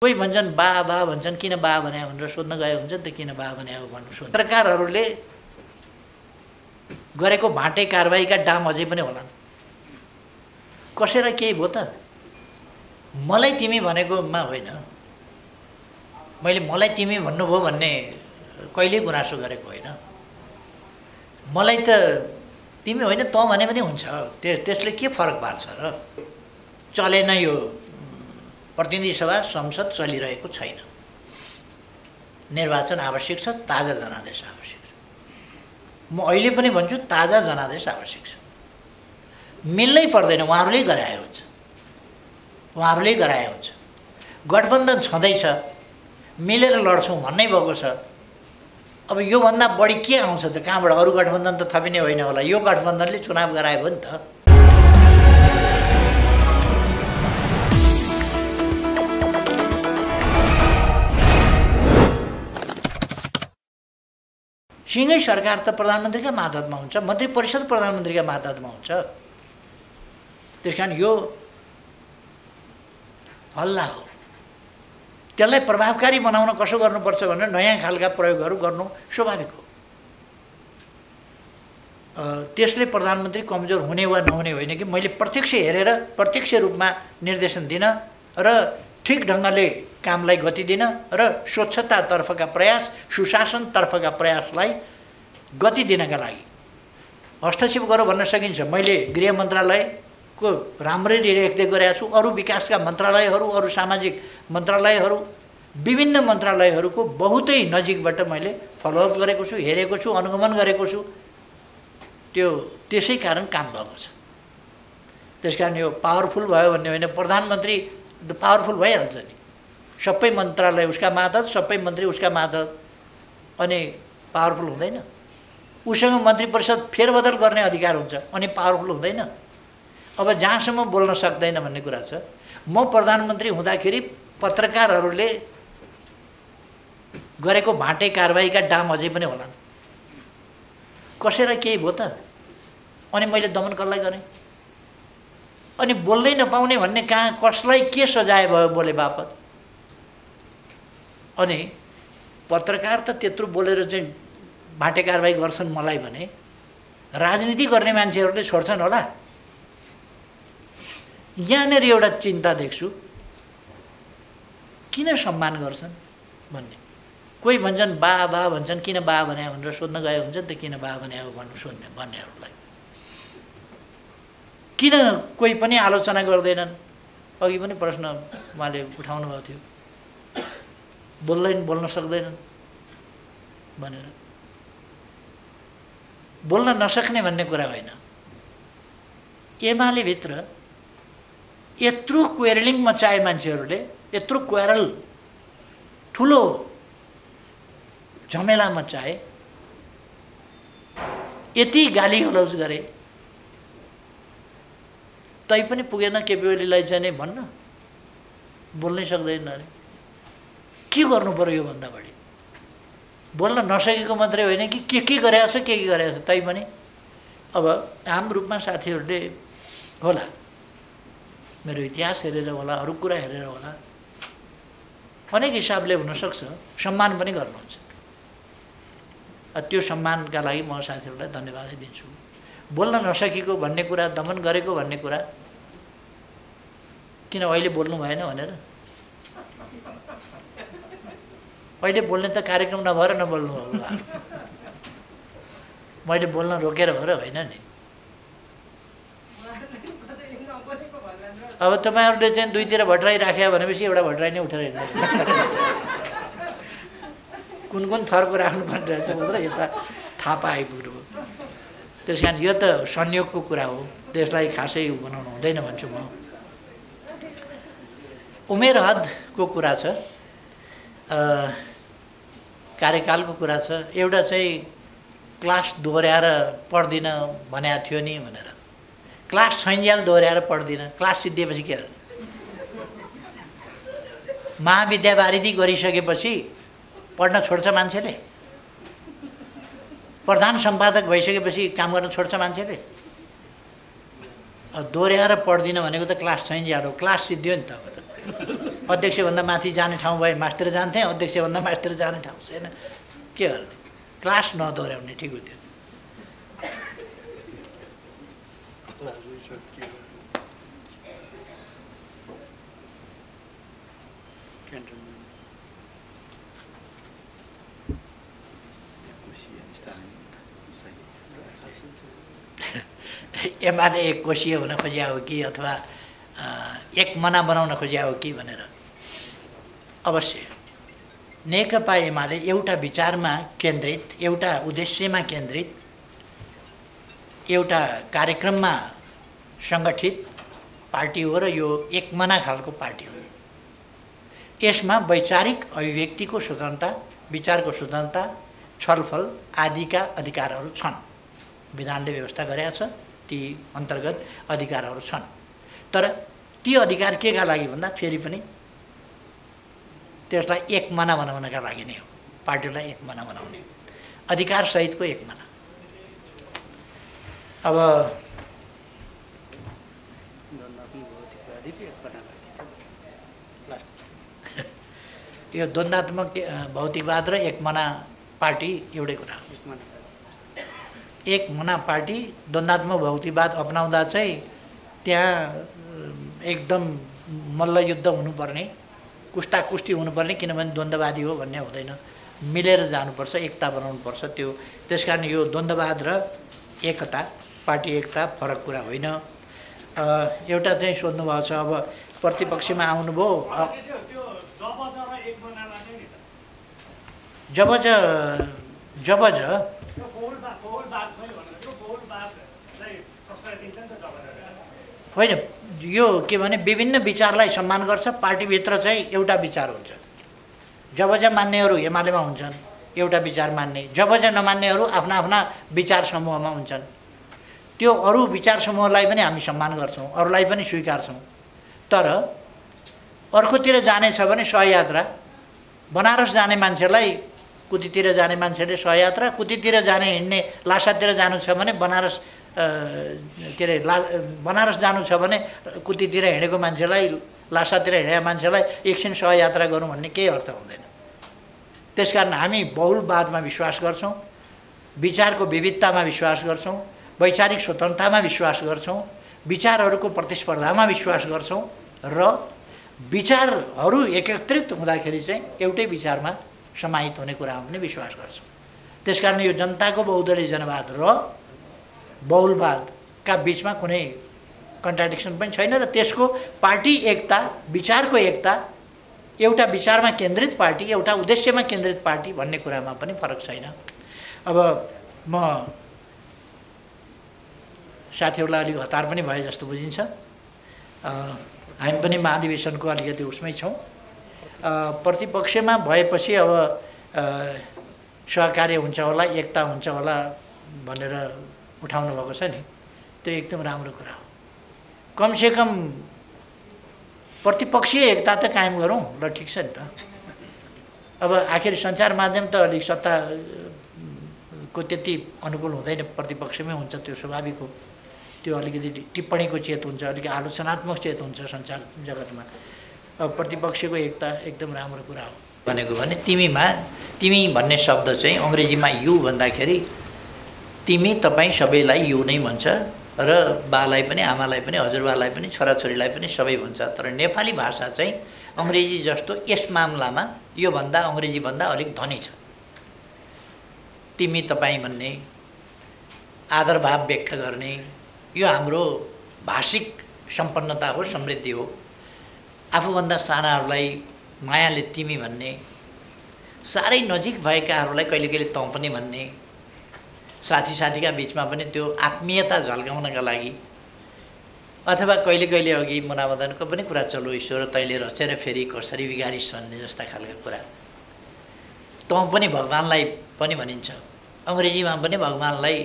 कोही भन्छन् बा बा भन्छन्, किन बा भने भनेर सोध्न गयो हुन्छ नि त, किन बा भने हो भन्नु सोध्नु। पत्रकारहरूले गरेको भाटे कारबाहीका डाम अझै पनि होलान्। कसैलाई केही भयो त? मलाई तिमी भनेकोमा होइन, मैले मलाई तिमी भन्नुभयो भन्ने कहिल्यै गुनासो गरेको होइन। मलाई त तिमी होइन तँ भने पनि हुन्छ, त्यसले के फरक पार्छ र? चलेन यो प्रतिनिधि सभा संसद चलिरहेको छैन, निर्वाचन आवश्यक छ, ताजा जनादेश आवश्यक छ। म अहिले पनि भन्छु ताजा जनादेश आवश्यक छ। मिल्नै पर्दैन, उहाँहरूले गराए हुन्छ, उहाँहरूले गराए हुन्छ। गठबन्धन छँदैछ, मिलेर लड्छौँ भन्नै भएको छ। अब योभन्दा बढी के आउँछ त? कहाँबाट? अरू गठबन्धन त थपिने होइन होला, यो गठबन्धनले चुनाव गरायो नि त। सिंगै सरकार त प्रधानमन्त्रीका मातहतमा हुन्छ, मन्त्री परिषद प्रधानमन्त्रीका मातहतमा हुन्छ। त्यस कारण यो हल्ला हो। त्यसलाई प्रभावकारी बनाउन कसो गर्नुपर्छ भनेर नयाँ खालका प्रयोगहरू गर्नु स्वाभाविक हो। त्यसले प्रधानमन्त्री कमजोर हुने वा नहुने होइन कि मैले प्रत्यक्ष हेरेर प्रत्यक्ष रूपमा निर्देशन दिन र ठिक ढङ्गले कामलाई गति दिन र स्वच्छतातर्फका प्रयास, सुशासनतर्फका प्रयासलाई गति दिनका लागि हस्तक्षेप गरौँ भन्न सकिन्छ। मैले गृह मन्त्रालयको राम्रै रेखदेख गरेको छु, अरू विकासका मन्त्रालयहरू, अरू सामाजिक मन्त्रालयहरू, विभिन्न मन्त्रालयहरूको बहुतै नजिकबाट मैले फलोअप गरेको छु, हेरेको छु, अनुगमन गरेको छु। त्यसै कारण काम भएको छ। त्यसकारण यो पावरफुल भयो भन्ने होइन, प्रधानमन्त्री त पावरफुल भइहाल्छ नि। सबै मन्त्रालय उसका मातहत, सबै मन्त्री उसका मातहत, अनि पावरफुल हुँदैन? उसँग मन्त्री परिषद फेरबदल गर्ने अधिकार हुन्छ अनि पावरफुल हुँदैन? अब जहाँसम्म बोल्न सक्दैन भन्ने कुरा छ। म प्रधानमन्त्री हुँदाखेरि पत्रकारहरूले गरेको भाटे कारबाहीका डाम अझै पनि होलान्। कसैलाई केही भयो त? अनि मैले दमन कसलाई गरेँ? अनि बोल्नै नपाउने भन्ने कहाँ कसलाई के सजाय भयो बोले बापत? अनि पत्रकार त त्यत्रो बोलेर चाहिँ भाटे कारबाही गर्छन् मलाई भने राजनीति गर्ने मान्छेहरूले छोड्छन् होला। यहाँनिर एउटा चिन्ता देख्छु, किन सम्मान गर्छन् भन्ने। कोही भन्छन् बा बा भन्छन्, किन बा भने भनेर सोध्न गयो हुन्छ नि त, किन बा भने हो भन्नु सोध्ने भन्नेहरूलाई किन कोही पनि आलोचना गर्दैनन्? अघि पनि प्रश्न उहाँले उठाउनु भएको थियो, बोल्न सक्दैनन् भनेर। बोल्न नसक्ने भन्ने कुरा होइन। एमाले भित्र यत्रो क्वेरलिङ मचाए मान्छेहरूले, यत्रो क्वेरल ठुलो झमेला मचाए, यति गाली गलौज गरे, तै पनि पुगेन केपी ओलीलाई चाहिँ भन्न बोल्नै सक्दैन अरे। के गर्नु पर्यो योभन्दा बढी? बोल्न नसकेको मात्रै होइन कि के गरेको छ, के गरेको छ, तै पनि अब आम रूपमा साथीहरूले होला, मेरो इतिहास हेरेर होला, अरू कुरा हेरेर होला, अनेक हिसाबले हुनसक्छ सम्मान पनि गर्नुहुन्छ। त्यो सम्मानका लागि म साथीहरूलाई धन्यवादै दिन्छु। बोल्न नसकेको भन्ने कुरा, दमन गरेको भन्ने कुरा, किन अहिले बोल्नु भएन भनेर? अहिले बोल्ने त कार्यक्रम नभएर नबोल्नु होला। मैले बोल्न रोकेर भएर होइन नि। अब तपाईँहरूले चाहिँ दुईतिर भट्टराई राख्यो भनेपछि एउटा भट्टराई नै उठेर हिँड्नु। कुन कुन थरको राख्नुपर्ने रहेछ भनेर यता थाहा पाइपुग्नु। त्यस कारण यो त संयोगको कुरा हो, त्यसलाई खासै बनाउनु हुँदैन भन्छु म। उमेर हदको कुरा छ, कार्यकालको कुरा छ। एउटा चाहिँ क्लास दोहोऱ्याएर पढ्दिनँ भनेको थियो नि भनेर। क्लास छैन्जेल दोहोऱ्याएर पढ्दिनँ, क्लास सिद्धिएपछि के गर्ने? महाविद्यावारिधि गरिसकेपछि पढ्न छोड्छ मान्छेले? प्रधान सम्पादक भइसकेपछि काम गर्न छोड्छ मान्छेले? दोहोऱ्याएर पढ्दिनँ भनेको त क्लास छैन्जेल हो, क्लास सिद्धियो नि त अब त। अध्यक्षभन्दा माथि जाने ठाउँ भए मास्टर जान्थेँ, अध्यक्षभन्दा मास्टर जाने ठाउँ छैन, के गर्ने? क्लास नदोहोऱ्याउने ठिक हो त्यो। एमाले एक कोशीय हुन खोजिया हो कि अथवा एक मना बनाउन खोजिया हो कि भनेर? अवश्य नेकपा एमाले एउटा विचारमा केन्द्रित, एउटा उद्देश्यमा केन्द्रित, एउटा कार्यक्रममा सङ्गठित पार्टी हो र यो एक मना खालको पार्टी हो। यसमा वैचारिक अभिव्यक्तिको स्वतन्त्रता, विचारको स्वतन्त्रता, छलफल आदिका अधिकारहरू छन्। विधानले व्यवस्था गरेका छ, ती अन्तर्गत अधिकारहरू छन्। तर ती अधिकार केका लागि भन्दा फेरि पनि त्यसलाई एक मना बनाउनका लागि नै हो। पार्टीलाई एक मना बनाउने अधिकार सहितको एक मना। अब यो द्वन्द्वात्मक भौतिकवाद र एक मना पार्टी एउटै कुरा हो। एक मना पार्टी द्वन्द्वात्मक भौतिकवाद अपनाउँदा चाहिँ त्यहाँ एकदम मल्लयुद्ध हुनुपर्ने, कुस्ताकुस्ती हुनुपर्ने, किनभने द्वन्द्ववादी हो भन्ने हुँदैन। मिलेर जानुपर्छ, एकता बनाउनुपर्छ। त्यो त्यसकारण यो द्वन्द्ववाद र एकता, पार्टी एकता फरक कुरा होइन। एउटा चाहिँ सोध्नुभएको छ, अब प्रतिपक्षमा आउनुभयो, जबज होइन, यो के भने विभिन्न विचारलाई सम्मान गर्छ। पार्टीभित्र चाहिँ एउटा विचार हुन्छ। जबज मान्नेहरू एमालेमा हुन्छन्, एउटा विचार मान्ने। जबज नमान्नेहरू आफ्ना आफ्ना विचार समूहमा हुन्छन्। त्यो अरू विचार समूहलाई पनि हामी सम्मान गर्छौँ, अरूलाई पनि स्वीकार्छौँ। तर अर्कोतिर जाने छ भने सहयात्रा, बनारस जाने मान्छेलाई कुतीतिर जाने मान्छेले सहयात्रा, कुतीतिर जाने हिँड्ने लासातिर जानु छ भने बनारस के अरे बनारस जानु छ भने कुतीतिर हिँडेको मान्छेलाई, लासातिर हिँडेको मान्छेलाई एकछिन सहयात्रा गरौँ भन्ने केही अर्थ हुँदैन। त्यसकारण हामी बहुलवादमा विश्वास गर्छौँ, विचारको विविधतामा विश्वास गर्छौँ, वैचारिक स्वतन्त्रतामा विश्वास गर्छौँ, विचारहरूको प्रतिस्पर्धामा विश्वास गर्छौँ र विचारहरू एकत्रित हुँदाखेरि चाहिँ एउटै विचारमा समाहित हुने कुरामा पनि विश्वास गर्छौँ। त्यसकारण यो जनताको बहुदलीय जनवाद र बहुलवादका बिचमा कुनै कन्ट्राडिक्सन पनि छैन र त्यसको पार्टी एकता, विचारको एकता, एउटा विचारमा केन्द्रित पार्टी, एउटा उद्देश्यमा केन्द्रित पार्टी भन्ने कुरामा पनि फरक छैन। अब म साथीहरूलाई अलिक हतार पनि भए जस्तो बुझिन्छ। हामी पनि महाधिवेशनको अलिकति उसमै छौँ। प्रतिपक्षमा भएपछि अब सहकार्य हुन्छ होला, एकता हुन्छ होला भनेर उठाउनु भएको छ नि, त्यो एकदम राम्रो कुरा हो। कमसेकम प्रतिपक्षीय एकता त कायम गरौँ ल, ठिक छ नि त। अब आखिर सञ्चार माध्यम त अलिक सत्ताको त्यति अनुकूल हुँदैन, प्रतिपक्षमै हुन्छ, त्यो स्वाभाविक हो। त्यो अलिकति टिप्पणीको चेत हुन्छ, अलिकति आलोचनात्मक चेत हुन्छ सञ्चार जगतमा। अब प्रतिपक्षको एकता एकदम राम्रो कुरा हो। भनेको भने तिमी भन्ने शब्द चाहिँ अङ्ग्रेजीमा यु भन्दाखेरि तिमी, तपाईँ सबैलाई यु नै भन्छ र बालाई पनि, आमालाई पनि, हजुरबालाई पनि, छोराछोरीलाई पनि सबै भन्छ। तर नेपाली भाषा चाहिँ अङ्ग्रेजी जस्तो यस मामलामा योभन्दा, अङ्ग्रेजीभन्दा अलिक धनी छ। तिमी, तपाईँ भन्ने, आदरभाव व्यक्त गर्ने, यो हाम्रो भाषिक सम्पन्नता हो, समृद्धि हो। आफूभन्दा सानाहरूलाई मायाले तिमी भन्ने, साह्रै नजिक भएकाहरूलाई कहिले कहिले तँ पनि भन्ने, साथीका बिचमा पनि त्यो आत्मीयता झल्काउनका लागि, अथवा कहिले कहिले अघि मुनामदनको पनि कुरा चल्यो, ईश्वर तैँले रचेर फेरि कसरी बिगारिस् भन्ने जस्ता खालका कुरा। तँ पनि भगवान्लाई पनि भनिन्छ। अङ्ग्रेजीमा पनि भगवान्लाई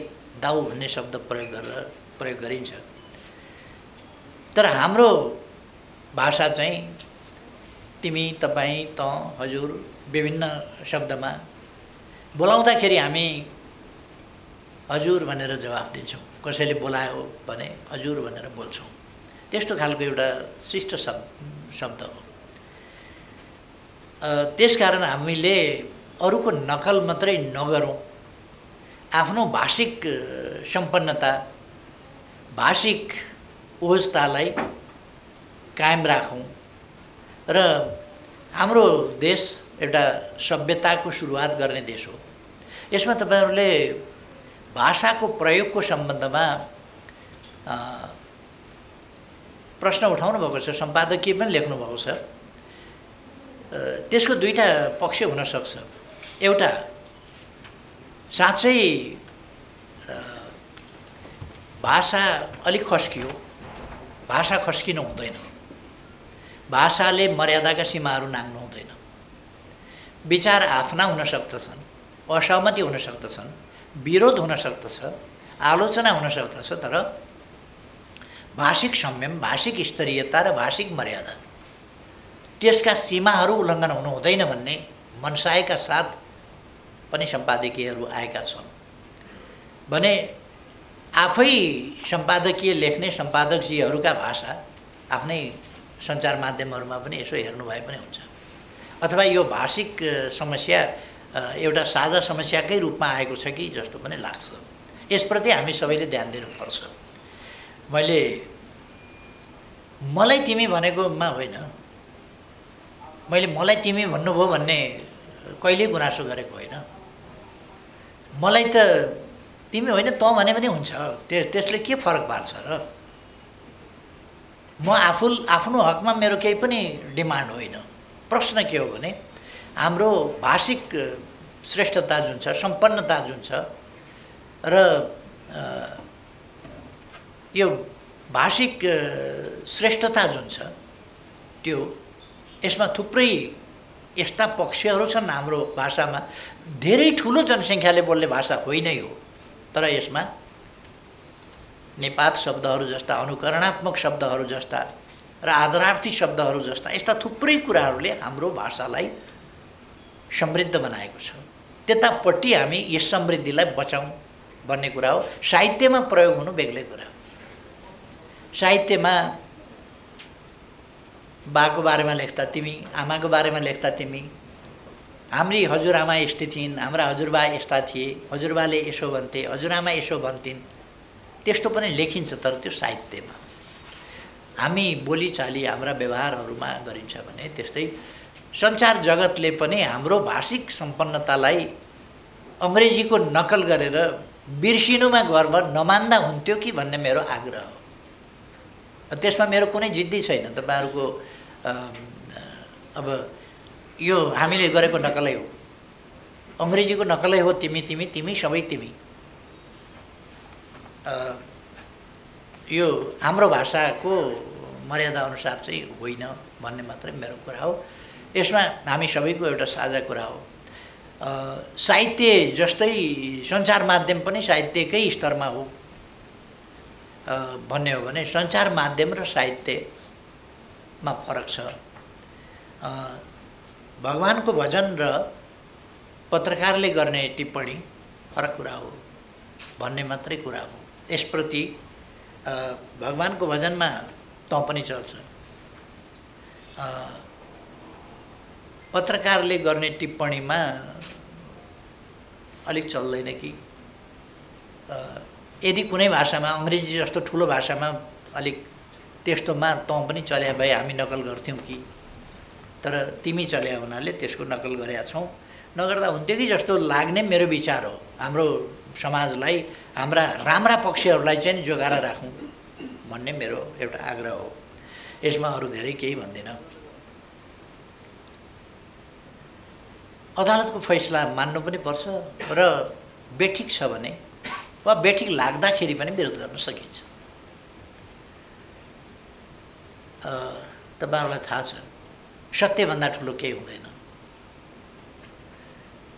दाउ भन्ने शब्द प्रयोग गरिन्छ। तर हाम्रो भाषा चाहिँ तिमी, तपाईँ, तँ, हजुर विभिन्न शब्दमा बोलाउँदाखेरि हामी हजुर भनेर जवाफ दिन्छौँ। कसैले बोलायो भने हजुर भनेर बोल्छौँ। त्यस्तो खालको एउटा शिष्ट शब्द हो। त्यसकारण हामीले अरूको नकल मात्रै नगरौँ, आफ्नो भाषिक सम्पन्नता, भाषिक ओजतालाई कायम राखौँ र हाम्रो देश एउटा सभ्यताको सुरुवात गर्ने देश हो। यसमा तपाईहरुले भाषाको प्रयोगको सम्बन्धमा प्रश्न उठाउनु भएको छ, सम्पादकीय पनि लेख्नु भएको छ। त्यसको दुईटा पक्ष हुन सक्छ। एउटा साँच्चै भाषा अलिक खस्कियो, भाषा खस्किनु हुँदैन, भाषाले मर्यादाका सीमाहरू नाग्नु हुँदैन। विचार आफ्ना हुन सक्दछन्, असहमति हुन सक्दछन्, विरोध हुन सक्दछ, आलोचना हुन सक्दछ, तर भाषिक संयम, भाषिक स्तरीयता र भाषिक मर्यादा त्यसका सीमाहरू उल्लङ्घन हुनु हुँदैन भन्ने मनसायका साथ पनि सम्पादकीयहरू आएका छन् भने आफै सम्पादकीय लेख्ने सम्पादकजीहरूका भाषा आफ्नै सञ्चार माध्यमहरूमा पनि यसो हेर्नु भए पनि हुन्छ। अथवा यो भाषिक समस्या एउटा साझा समस्याकै रूपमा आएको छ कि जस्तो पनि लाग्छ। यसप्रति हामी सबैले ध्यान दिनुपर्छ। मलाई तिमी भनेकोमा होइन, मैले मलाई तिमी भन्नुभयो भन्ने कहिल्यै गुनासो गरेको होइन। मलाई त तिमी होइन तँ भने पनि हुन्छ, त्यसले के फरक पार्छ र? म आफ्नो हकमा मेरो केही पनि डिमान्ड होइन। प्रश्न के हो भने हाम्रो भाषिक श्रेष्ठता जुन छ, सम्पन्नता जुन छ र यो भाषिक श्रेष्ठता जुन छ त्यो यसमा थुप्रै यस्ता पक्षहरू छन्। हाम्रो भाषामा धेरै ठुलो जनसङ्ख्याले बोल्ने भाषा होइन यो, तर यसमा निपात शब्दहरू जस्ता, अनुकरणात्मक शब्दहरू जस्ता र आदरार्थी शब्दहरू जस्ता यस्ता थुप्रै कुराहरूले हाम्रो भाषालाई समृद्ध बनाएको छ। त्यतापट्टि हामी यस समृद्धिलाई बचाउँ भन्ने कुरा हो। साहित्यमा प्रयोग हुनु बेग्लै कुरा हो। साहित्यमा बाको बारेमा लेख्दा तिमी, आमाको बारेमा लेख्दा तिमी, हाम्री हजुरआमा यस्तै थिइन्, हाम्रा हजुरबा यस्ता थिए, हजुरबाले यसो भन्थे, हजुरआमा यसो भन्थिन्, त्यस्तो पनि लेखिन्छ। तर त्यो साहित्यमा हामी बोलीचाली हाम्रा व्यवहारहरूमा गरिन्छ भने त्यस्तै सञ्चार जगतले पनि हाम्रो भाषिक सम्पन्नतालाई अङ्ग्रेजीको नकल गरेर बिर्सिनुमा गर्व नमान्दा हुन्थ्यो कि भन्ने मेरो आग्रह हो। त्यसमा मेरो कुनै जिद्दी छैन। तपाईहरुको अब यो हामीले गरेको नकलै हो, अङ्ग्रेजीको नकलै हो। तिमी तिमी तिमी सबै तिमी, यो हाम्रो भाषाको मर्यादा अनुसार चाहिँ होइन भन्ने मात्रै मेरो कुरा हो। यसमा हामी सबैको एउटा साझा कुरा हो। साहित्य जस्तै सञ्चार माध्यम पनि साहित्यकै स्तरमा हो भन्ने हो भने सञ्चार माध्यम र साहित्यमा फरक छ। भगवानको भजन र पत्रकारले गर्ने टिप्पणी फरक कुरा हो भन्ने मात्रै कुरा हो। यसप्रति भगवानको भजनमा तँ पनि चल्छ, पत्रकारले गर्ने टिप्पणीमा अलिक चल्दैन कि? यदि कुनै भाषामा अङ्ग्रेजी जस्तो ठुलो भाषामा अलिक त्यस्तोमा तँ पनि चल्या भए हामी नकल गर्थ्यौँ कि? तर तिमी चल्या हुनाले त्यसको नकल गरेका छौँ। नगर्दा हुन्थ्यो कि जस्तो लाग्ने मेरो विचार हो। हाम्रो समाजलाई, हाम्रा राम्रा पक्षहरूलाई चाहिँ जोगाएर राखौँ भन्ने मेरो एउटा आग्रह हो। यसमा अरू धेरै केही भन्दिनँ। अदालतको फैसला मान्नु पनि पर्छ र बेठिक छ भने वा बेठिक लाग्दाखेरि पनि विरोध गर्न सकिन्छ। तपाईहरुलाई थाहा छ सत्यभन्दा ठुलो केही हुँदैन।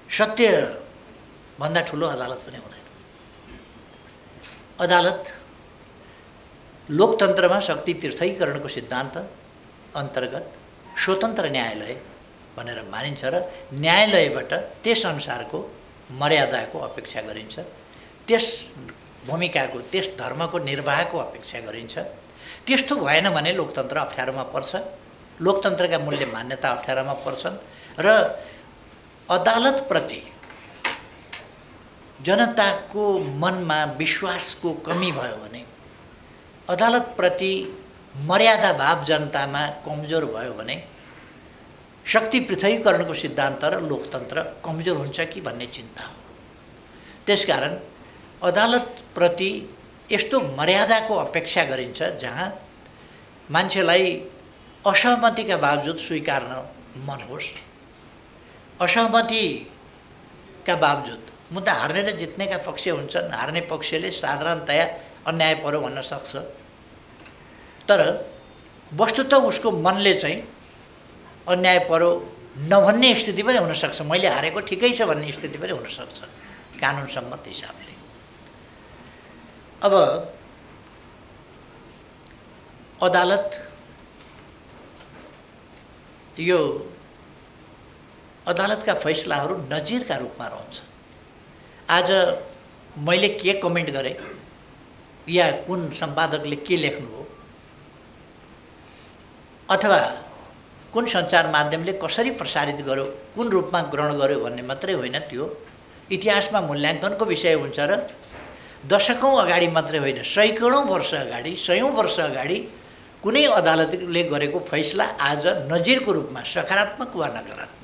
सत्यभन्दा ठुलो अदालत पनि हुँदैन। अदालत लोकतन्त्रमा शक्ति तीर्थीकरणको सिद्धान्त अन्तर्गत स्वतन्त्र न्यायालय भनेर मानिन्छ र न्यायालयबाट त्यस अनुसारको मर्यादाको अपेक्षा गरिन्छ, त्यस भूमिकाको, त्यस धर्मको निर्वाहको अपेक्षा गरिन्छ। त्यस्तो भएन भने लोकतन्त्र अप्ठ्यारोमा पर्छ, लोकतन्त्रका मूल्य मान्यता अप्ठ्यारोमा पर्छन् र अदालतप्रति जनताको मनमा विश्वासको कमी भयो भने, अदालतप्रति मर्यादा भाव जनतामा कमजोर भयो भने शक्ति पृथकीकरणको सिद्धान्त र लोकतन्त्र कमजोर हुन्छ कि भन्ने चिन्ता हो। त्यसकारण अदालतप्रति यस्तो मर्यादाको अपेक्षा गरिन्छ जहाँ मान्छेलाई असहमतिका बावजुद स्वीकार्न मन होस्। असहमतिका बावजुद मुद्दा हार्ने र जित्नेका पक्ष हुन्छन्। हार्ने पक्षले साधारणतया अन्याय पर्यो भन्न सक्छ, तर वस्तुतः उसको मनले चाहिँ अन्याय पर्यो नभन्ने स्थिति पनि हुनसक्छ। मैले हारेको ठिकै छ भन्ने स्थिति पनि हुनसक्छ कानुन सम्मत हिसाबले। अब अदालत यो अदालतका फैसलाहरू नजिरका रूपमा रहन्छ। आज मैले के कमेन्ट गरेँ या कुन सम्पादकले के लेख्नुभयो अथवा कुन सञ्चार माध्यमले कसरी प्रसारित गर्यो, कुन रूपमा ग्रहण गर्यो भन्ने मात्रै होइन, त्यो इतिहासमा मूल्याङ्कनको विषय हुन्छ र दशकौँ अगाडि मात्रै होइन, सैकडौँ वर्ष अगाडि, सयौँ वर्ष अगाडि कुनै अदालतले गरेको फैसला आज नजिरको रूपमा सकारात्मक वा नकारात्मक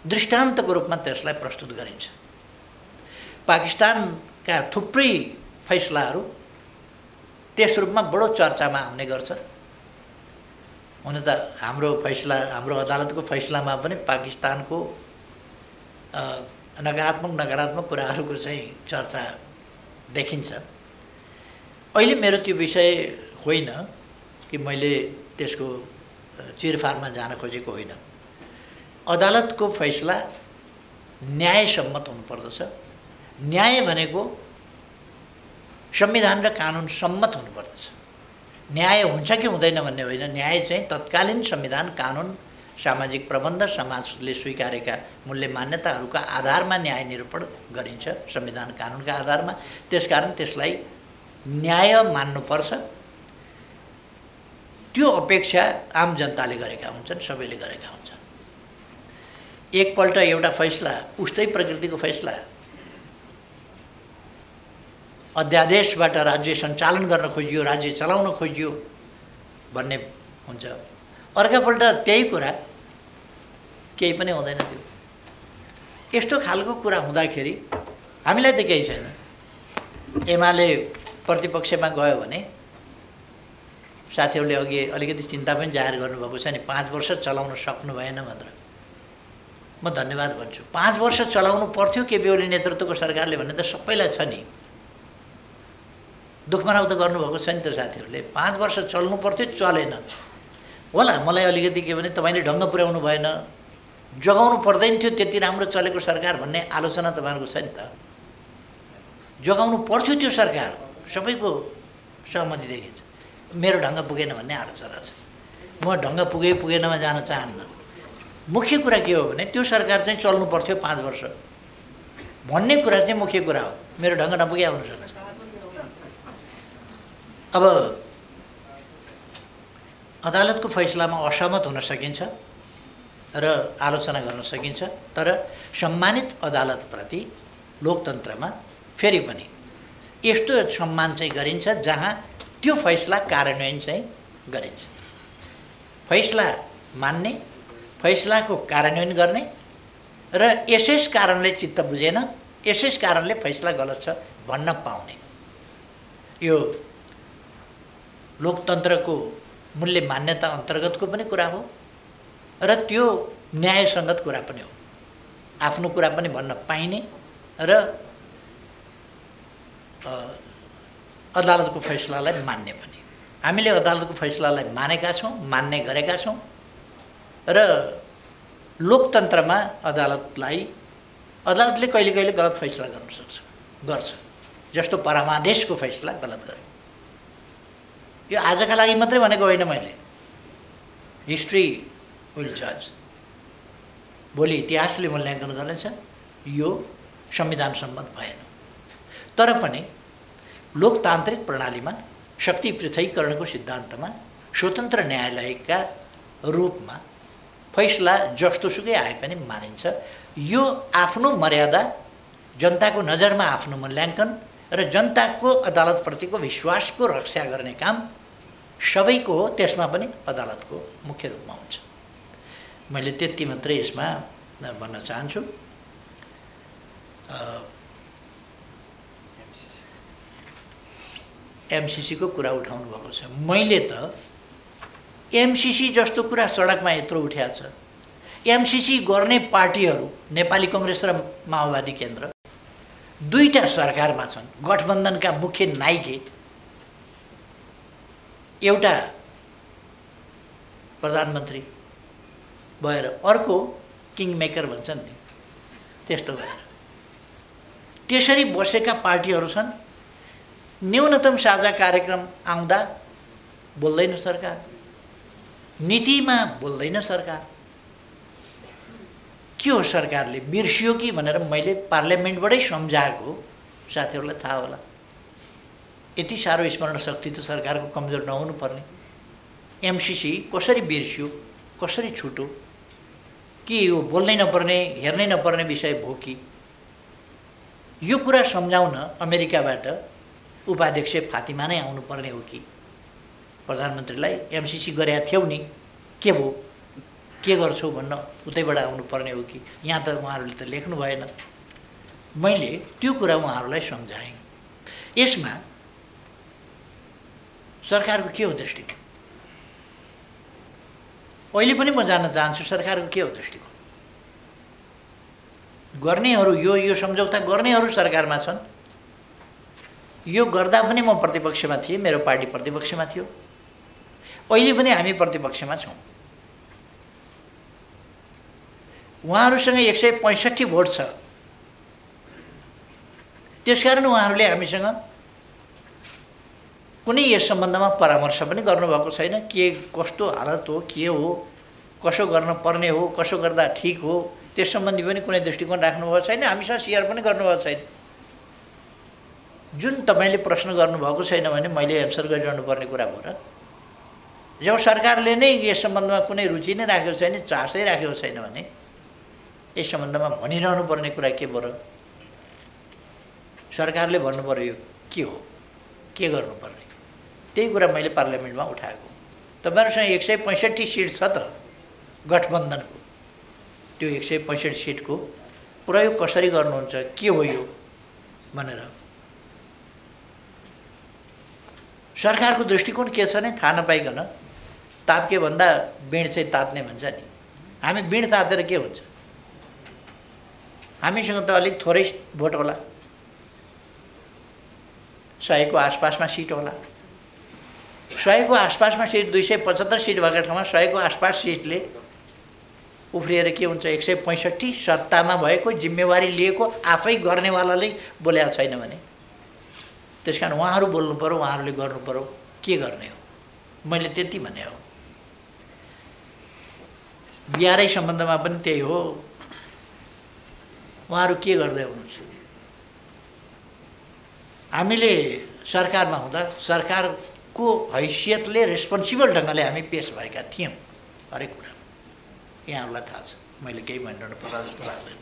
दृष्टान्तको रूपमा त्यसलाई प्रस्तुत गरिन्छ। पाकिस्तानका थुप्रै फैसलाहरू त्यस रूपमा बडो चर्चामा आउने गर्छ। हुन त हाम्रो अदालतको फैसलामा पनि पाकिस्तानको नकारात्मक कुराहरूको चाहिँ चर्चा देखिन्छ। अहिले मेरो त्यो विषय होइन कि मैले त्यसको चिरफारमा जान खोजेको होइन। अदालतको फैसला न्यायसम्मत हुनुपर्दछ। न्याय भनेको संविधान र कानुन सम्मत हुनुपर्दछ। न्याय हुन्छ कि हुँदैन भन्ने होइन, न्याय चाहिँ तत्कालीन संविधान, कानुन, सामाजिक प्रबन्ध, समाजले स्वीकारेका मूल्य मान्यताहरूका आधारमा न्याय निरूपण गरिन्छ, संविधान कानुनका आधारमा। त्यसकारण त्यसलाई न्याय मान्नुपर्छ। त्यो अपेक्षा आम जनताले गरेका हुन्छन्, सबैले गरेका हुन्छन्। एकपल्ट एउटा फैसला, उस्तै प्रकृतिको फैसला अध्यादेशबाट राज्य सञ्चालन गर्न खोजियो, राज्य चलाउन खोजियो भन्ने हुन्छ। अर्कापल्ट त्यही कुरा केही पनि हुँदैन। त्यो यस्तो खालको कुरा हुँदाखेरि हामीलाई त केही छैन। एमाले प्रतिपक्षमा गयो भने साथीहरूले अघि अलिकति चिन्ता पनि जाहेर गर्नुभएको छ नि, 5 वर्ष चलाउन सक्नु भएन भनेर। म धन्यवाद भन्छु। 5 वर्ष चलाउनु पर्थ्यो केपी ओली नेतृत्वको सरकारले भन्ने त सबैलाई छ नि। दुःख मनाउ त गर्नुभएको छ नि त साथीहरूले। 5 वर्ष चल्नु पर्थ्यो, चलेन होला। मलाई अलिकति के भने तपाईँले ढङ्ग पुर्याउनु भएन, जगाउनु पर्दैन थियो त्यति राम्रो चलेको सरकार भन्ने आलोचना तपाईँहरूको छ नि त। जगाउनु पर्थ्यो त्यो सरकार, सबैको सहमति देखिन्छ। मेरो ढङ्ग पुगेन भन्ने आलोचना छ। म ढङ्ग पुगेनमा जान चाहन्न। मुख्य कुरा के हो भने त्यो सरकार चाहिँ चल्नु पर्थ्यो 5 वर्ष भन्ने कुरा चाहिँ मुख्य कुरा हो। मेरो ढङ्ग नपुगे आउनु सक्छ। अब अदालतको फैसलामा असहमत हुन सकिन्छ र आलोचना गर्न सकिन्छ, तर सम्मानित अदालतप्रति लोकतन्त्रमा फेरि पनि यस्तो सम्मान चाहिँ गरिन्छ जहाँ त्यो फैसला कार्यान्वयन चाहिँ गरिन्छ। फैसला मान्ने, फैसलाको कार्यान्वयन गर्ने र यसैस कारणले चित्त बुझेन, यसैस कारणले फैसला गलत छ भन्न पाउने, यो लोकतन्त्रको मूल्य मान्यता अन्तर्गतको पनि कुरा हो र त्यो न्यायसङ्गत कुरा पनि हो। आफ्नो कुरा पनि भन्न पाइने र अदालतको फैसलालाई मान्ने पनि। हामीले अदालतको फैसलालाई मानेका छौँ, मान्ने गरेका छौँ र लोकतन्त्रमा अदालतले कहिले कहिले गलत फैसला गर्छ। जस्तो परमादेशको फैसला गलत गर्यो। यो आजका लागि मात्रै भनेको होइन मैले। हिस्ट्री विल जज। भोलि इतिहासले मूल्याङ्कन गर्नेछ, यो संविधान सम्मत भएन। तर पनि लोकतान्त्रिक प्रणालीमा शक्ति पृथकीकरणको सिद्धान्तमा स्वतन्त्र न्यायालयका रूपमा फैसला जस्तोसुकै आए पनि मानिन्छ। यो आफ्नो मर्यादा, जनताको नजरमा आफ्नो मूल्याङ्कन र जनताको अदालतप्रतिको विश्वासको रक्षा गर्ने काम सबैको हो, त्यसमा पनि अदालतको मुख्य रूपमा हुन्छ। मैले त्यति मात्रै यसमा भन्न चाहन्छु। एमसीसीको कुरा उठाउनु भएको छ। मैले त एमसीसी जस्तो कुरा सडकमा यत्रो उठ्याएको छ। एमसीसी गर्ने पार्टीहरू नेपाली कङ्ग्रेस र माओवादी केन्द्र दुईटा सरकारमा छन्। गठबन्धनका मुख्य नायिके एउटा प्रधानमन्त्री भएर अर्को किङ मेकर भन्छन् नि, त्यस्तो भएर त्यसरी बसेका पार्टीहरू छन्। न्यूनतम साझा कार्यक्रम आउँदा बोल्दैन सरकार, नीतिमा बोल्दैन सरकार। के हो सरकारले बिर्सियो कि भनेर मैले पार्लियामेन्टबाटै सम्झाएको साथीहरूलाई थाहा होला। यति साह्रो स्मरण शक्ति त सरकारको कमजोर नहुनु पर्ने। एमसीसी कसरी बिर्सियो, कसरी छुट्यो, कि यो बोल्नै नपर्ने, हेर्नै नपर्ने विषय भयो कि? यो कुरा सम्झाउन अमेरिकाबाट उपाध्यक्ष फातिमा नै आउनुपर्ने हो कि? प्रधानमन्त्रीलाई एमसीसी गरेका थियौ नि, के भयो, के गर्छौ भन्न उतैबाट आउनुपर्ने हो कि? यहाँ त उहाँहरूले त लेख्नु भएन। मैले त्यो कुरा उहाँहरूलाई सम्झाएँ। यसमा सरकारको के हो दृष्टिकोण? अहिले पनि म जान्न चाहन्छु सरकारको के हो दृष्टिकोण। गर्नेहरू यो सम्झौता गर्नेहरू सरकारमा छन्। यो गर्दा पनि म प्रतिपक्षमा थिएँ, मेरो पार्टी प्रतिपक्षमा थियो। अहिले पनि हामी प्रतिपक्षमा छौँ। उहाँहरूसँग 165 भोट छ। त्यसकारण उहाँहरूले हामीसँग कुनै यस सम्बन्धमा परामर्श पनि गर्नुभएको छैन। के कस्तो हालत हो, के हो, कसो गर्न पर्ने हो, कसो गर्दा ठिक हो, त्यस सम्बन्धी पनि कुनै दृष्टिकोण राख्नुभएको छैन। हामीसँग सेयर पनि गर्नुभएको छैन। जुन तपाईँले प्रश्न गर्नुभएको छैन भने मैले एन्सर गरिरहनु पर्ने कुरा हो र? जब सरकारले नै यस सम्बन्धमा कुनै रुचि नै राखेको छैन, चासै राखेको छैन भने यस सम्बन्धमा भनिरहनु पर्ने कुरा के भयो र? सरकारले भन्नु पर्यो यो के हो, के गर्नुपर्ने। त्यही कुरा मैले पार्लियामेन्टमा उठाएको। तपाईँहरूसँग 165 सिट छ त गठबन्धनको। त्यो 165 सिटको प्रयोग कसरी गर्नुहुन्छ, के हो यो भनेर सरकारको दृष्टिकोण के छ नै थाहा नपाइकन ताप्के भन्दा बिँड चाहिँ तात्ने भन्छ नि। हामी बिँड तातेर के हुन्छ? हामीसँग त अलिक थोरै भोट होला, 100 को आसपासमा सिट होला। 100 को आसपासमा सिट, 275 सिट भएको ठाउँमा 100 को आसपास सिटले उफ्रिएर के हुन्छ? 165 सत्तामा भएको, जिम्मेवारी लिएको आफै गर्नेवालाले बोलेको छैन भने त्यस कारण उहाँहरू बोल्नु पर्यो, उहाँहरूले गर्नु पर्यो। के गर्ने हो? मैले त्यति भने हो। बिहारै सम्बन्धमा पनि त्यही हो। उहाँहरू के गर्दै हुनुहुन्छ? हामीले सरकारमा हुँदा सरकारको हैसियतले रेस्पोन्सिबल ढङ्गले हामी पेश भएका थियौँ हरेक कुरा। यहाँहरूलाई थाहा छ, मैले केही भनिरहनु पर्ला जस्तो लाग्दैन।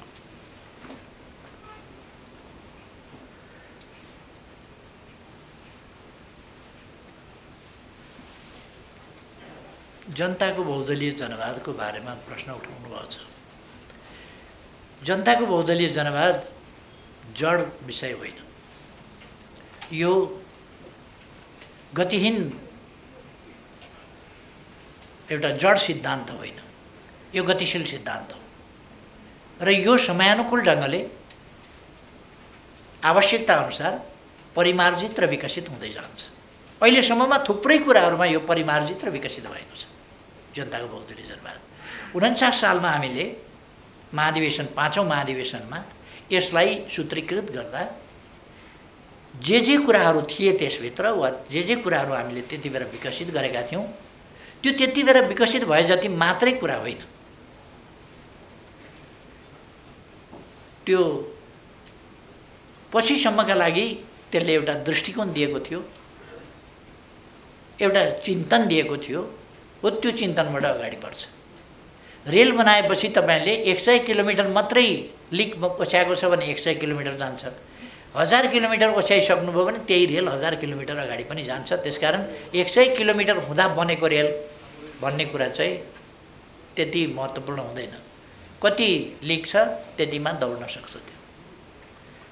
जनताको बहुदलीय जनवादको बारेमा प्रश्न उठाउनु भएको छ। जनताको बहुदलीय जनवाद जड विषय होइन। यो गतिहीन एउटा जड सिद्धान्त होइन, यो गतिशील सिद्धान्त हो र यो समयानुकूल ढङ्गले आवश्यकता अनुसार परिमार्जित र विकसित हुँदै जान्छ। अहिलेसम्ममा थुप्रै कुराहरूमा यो परिमार्जित र विकसित भएको छ जनताको बहुदलीय जनवाद। 49 सालमा हामीले महाधिवेशन, 5औं महाधिवेशनमा यसलाई सूत्रीकृत गर्दा जे कुराहरू थिए त्यसभित्र वा जे कुराहरू हामीले त्यति बेला विकसित गरेका थियौँ, त्यो त्यति बेला विकसित भए जति मात्रै कुरा होइन। त्यो पछिसम्मका लागि त्यसले एउटा दृष्टिकोण दिएको थियो, एउटा चिन्तन दिएको थियो। हो त्यो चिन्तनबाट अगाडि बढ्छ। रेल बनाएपछि तपाईँले 100 किलोमिटर मात्रै लिक ओछ्याएको छ भने 100 किलोमिटर जान्छ, 1000 किलोमिटर ओछ्याइसक्नुभयो भने त्यही रेल 1000 किलोमिटर अगाडि पनि जान्छ। त्यसकारण 100 किलोमिटर हुँदा बनेको रेल भन्ने कुरा चाहिँ त्यति महत्त्वपूर्ण हुँदैन, कति लिक छ त्यतिमा दौड्न सक्छ त्यो।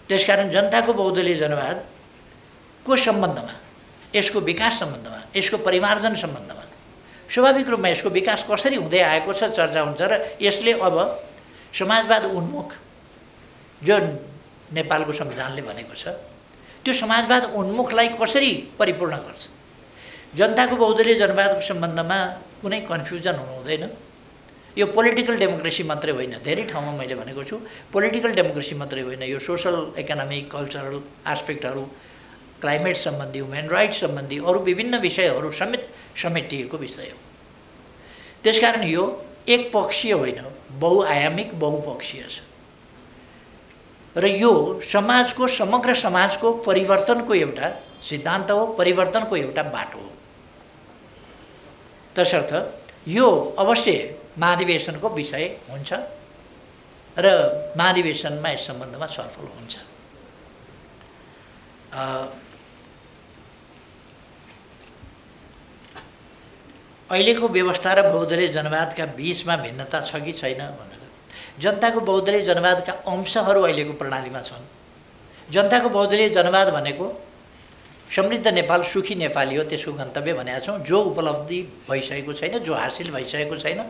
त्यसकारण जनताको बहुदलीय जनवादको सम्बन्धमा, यसको विकास सम्बन्धमा, यसको परिमार्जन सम्बन्धमा स्वाभाविक रूपमा यसको विकास कसरी हुँदै आएको छ चर्चा हुन्छ र यसले अब समाजवाद उन्मुख जो नेपालको संविधानले भनेको छ त्यो समाजवाद उन्मुखलाई कसरी परिपूर्ण गर्छ। जनताको बहुदलीय जनवादको सम्बन्धमा कुनै कन्फ्युजन हुनु हुँदैन। यो पोलिटिकल डेमोक्रेसी मात्रै होइन, धेरै ठाउँमा मैले भनेको छु, पोलिटिकल डेमोक्रेसी मात्रै होइन, यो सोसल इकोनोमिक कल्चरल एस्पेक्टहरू, क्लाइमेट सम्बन्धी, ह्युमन राइट्स सम्बन्धी अरू विभिन्न विषयहरू समेत समेटिएको विषय हो। त्यसकारण यो एकपक्षीय होइन, बहुआयामिक बहुपक्षीय छ र यो समाजको समग्र समाजको परिवर्तनको एउटा सिद्धान्त हो, परिवर्तनको एउटा बाटो हो। तसर्थ यो अवश्य महाधिवेशनको विषय हुन्छ र महाधिवेशनमा यस सम्बन्धमा छलफल हुन्छ। अहिलेको व्यवस्था र बहुदलीय जनवादका बीचमा भिन्नता छ कि छैन भनेर, जनताको बहुदलीय जनवादका अंशहरू अहिलेको प्रणालीमा छन्। जनताको बहुदलीय जनवाद भनेको समृद्ध नेपाल, सुखी नेपाली हो, त्यसको गन्तव्य भनेका छौँ, जो उपलब्धि भइसकेको छैन, जो हासिल भइसकेको छैन।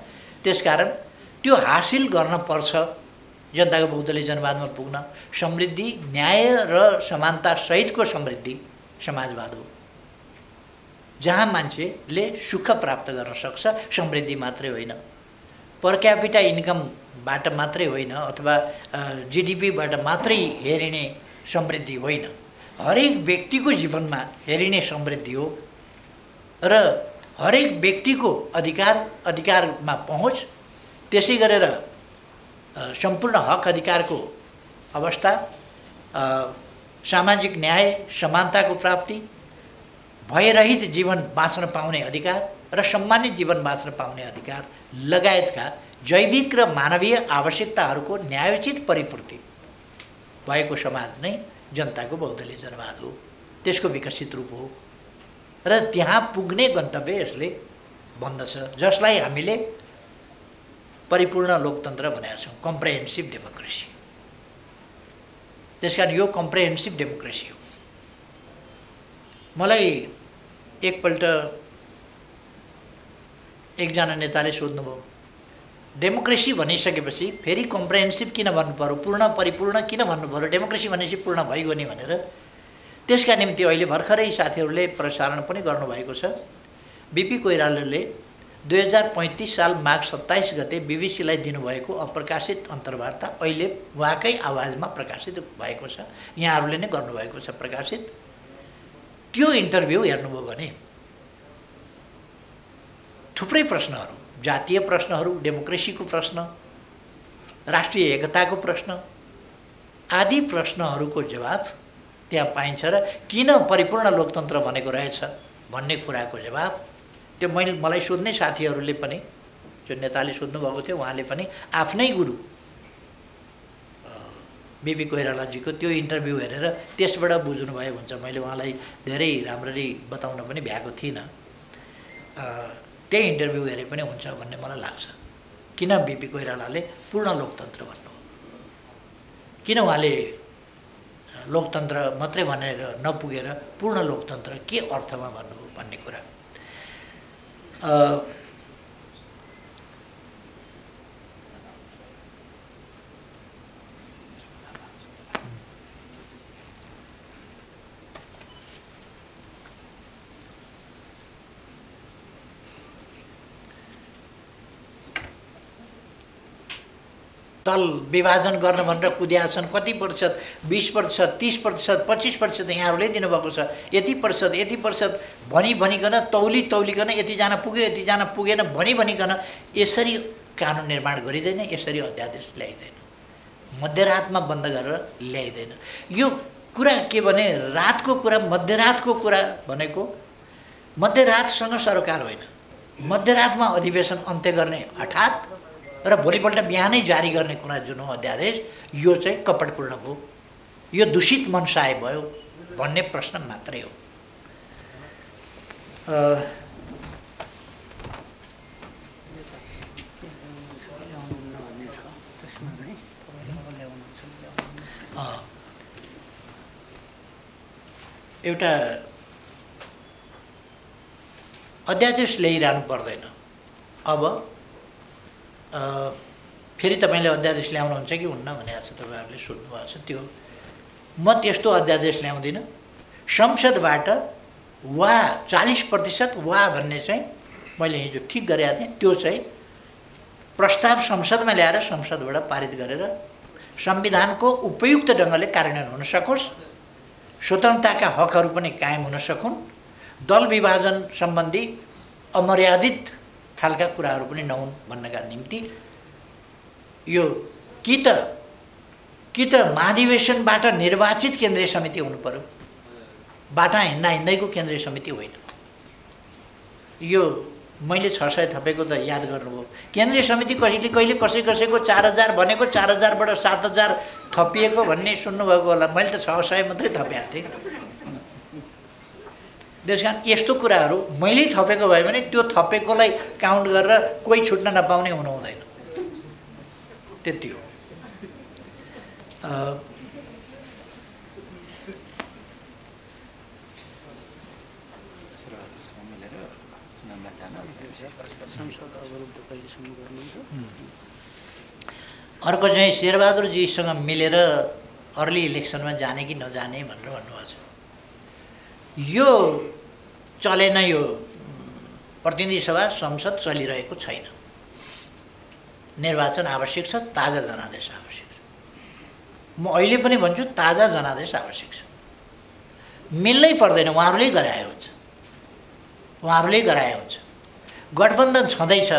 त्यसकारण त्यो हासिल गर्न पर्छ जनताको बहुदलीय जनवादमा पुग्न। समृद्धि, न्याय र समानता सहितको समृद्धि समाजवाद हो, जहाँ मान्छेले सुख प्राप्त गर्न सक्छ, समृद्धि मात्रै होइन, पर क्यापिटा इन्कमबाट मात्रै होइन अथवा जिडिपीबाट मात्रै हेरिने समृद्धि होइन, हरेक व्यक्तिको जीवनमा हेरिने समृद्धि हो र हरेक व्यक्तिको अधिकारमा पहुँच, त्यसै गरेर सम्पूर्ण हक अधिकारको अवस्था, सामाजिक न्याय समानताको प्राप्ति, भयरहित जीवन बाँच्न पाउने अधिकार र सम्मानित जीवन बाँच्न पाउने अधिकार लगायतका जैविक र मानवीय आवश्यकताहरूको न्यायोचित परिपूर्ति भएको समाज नै जनताको बहुदलीय जनवाद हो, त्यसको विकसित रूप हो र त्यहाँ पुग्ने गन्तव्य यसले भन्दछ, जसलाई हामीले परिपूर्ण लोकतन्त्र भनेका छौँ, कम्प्रेहेन्सिभ डेमोक्रेसी। त्यसकारण यो कम्प्रेहेन्सिभ डेमोक्रेसी हो। मलाई एकपल्ट एकजना नेताले सोध्नुभयो, डेमोक्रेसी भनिसकेपछि फेरि कम्प्रेहेन्सिभ किन भन्नु पर्यो, पूर्ण परिपूर्ण किन भन्नु पर्यो, डेमोक्रेसी भनेपछि पूर्ण भइगयो नि भनेर। त्यसका निम्ति अहिले भर्खरै साथीहरूले प्रसारण पनि गर्नुभएको छ। बिपी कोइरालाले 2035 साल माघ 27 गते बिबिसीलाई दिनुभएको अप्रकाशित अन्तर्वार्ता अहिले उहाँकै आवाजमा प्रकाशित भएको छ, यहाँहरूले नै गर्नुभएको छ प्रकाशित। त्यो इन्टरभ्यू हेर्नुभयो भने थुप्रै प्रश्नहरू, जातीय प्रश्नहरू, डेमोक्रेसीको प्रश्न, राष्ट्रिय एकताको प्रश्न आदि प्रश्नहरूको जवाफ त्यहाँ पाइन्छ र किन परिपूर्ण लोकतन्त्र भनेको रहेछ भन्ने कुराको जवाफ त्यो मलाई सोध्ने साथीहरूले पनि, जो नेताले सोध्नुभएको थियो उहाँले पनि आफ्नै गुरु बिपी कोइरालाजीको त्यो इन्टरभ्यू हेरेर त्यसबाट बुझ्नुभयो हुन्छ। मैले उहाँलाई धेरै राम्ररी बताउन पनि भ्याएको थिइनँ, त्यही इन्टरभ्यू हेरे पनि हुन्छ भन्ने मलाई लाग्छ। किन बिपी कोइरालाले पूर्ण लोकतन्त्र भन्नु, किन उहाँले लोकतन्त्र मात्रै भनेर नपुगेर पूर्ण लोकतन्त्र के अर्थमा भन्नुभयो भन्ने कुरा। दल विभाजन गर्न भनेर कुदिया छन्, कति प्रतिशत, 20%, 30%, 25% यहाँहरूले दिनुभएको छ, यति प्रतिशत भनिकन तौलिकन यतिजना पुग्यो यतिजना पुगेन भनिकन यसरी कानुन निर्माण गरिँदैन, यसरी अध्यादेश ल्याइँदैन, मध्यरातमा बन्द गरेर ल्याइँदैन। यो कुरा के भने रातको कुरा, मध्यरातको कुरा भनेको मध्यरातसँग सरकार होइन, मध्यरातमा अधिवेशन अन्त्य गर्ने हठात र भोलिपल्ट बिहानै जारी गर्ने कुरा जुन हो अध्यादेश यो चाहिँ कपटपूर्ण भयो, यो दूषित मनसाय भयो भन्ने प्रश्न मात्रै हो। एउटा अध्यादेश ल्याइरहनु पर्दैन। अब फेरि तपाईँले अध्यादेश ल्याउनुहुन्छ कि हुन्न भनेको छ, तपाईँहरूले सोध्नुभएको छ। त्यो म त्यस्तो अध्यादेश ल्याउँदिनँ। संसदबाट वा 40% वा भन्ने चाहिँ मैले हिजो ठिक गरेका थिएँ, त्यो चाहिँ प्रस्ताव संसदमा ल्याएर संसदबाट पारित गरेर संविधानको उपयुक्त ढङ्गले कार्यान्वयन हुन सकोस्, स्वतन्त्रताका हकहरू पनि कायम हुन सकुन्, दल विभाजन सम्बन्धी अमर्यादित खालका कुराहरू पनि नहुन् भन्नका निम्ति यो कि त महाधिवेशनबाट निर्वाचित केन्द्रीय समिति हुनु पर्यो, बाटा हिँड्दैको केन्द्रीय समिति होइन। यो मैले 600 थपेको त याद गर्नुभयो। केन्द्रीय समिति कहिले कसैको 4000 भनेको 4000बाट 7000 थपिएको भन्ने सुन्नुभएको होला। मैले त 600 मात्रै थपेको थिएँ। त्यस कारण यस्तो कुराहरू मैले थपेको भयो भने त्यो थपेकोलाई काउन्ट गरेर कोही छुट्न नपाउने हुनु हुँदैन। त्यति हो। अर्को चाहिँ शेरबहादुरजीसँग मिलेर अर्ली इलेक्सनमा जाने कि नजाने भनेर भन्नुभएको छ। यो चलेन। यो प्रतिनिधि सभा संसद चलिरहेको छैन। निर्वाचन आवश्यक छ, ताजा जनादेश आवश्यक छ। म अहिले पनि भन्छु ताजा जनादेश आवश्यक छ। मिल्नै पर्दैन, उहाँहरूले गराए हुन्छ, उहाँहरूले गराए हुन्छ। गठबन्धन छँदैछ,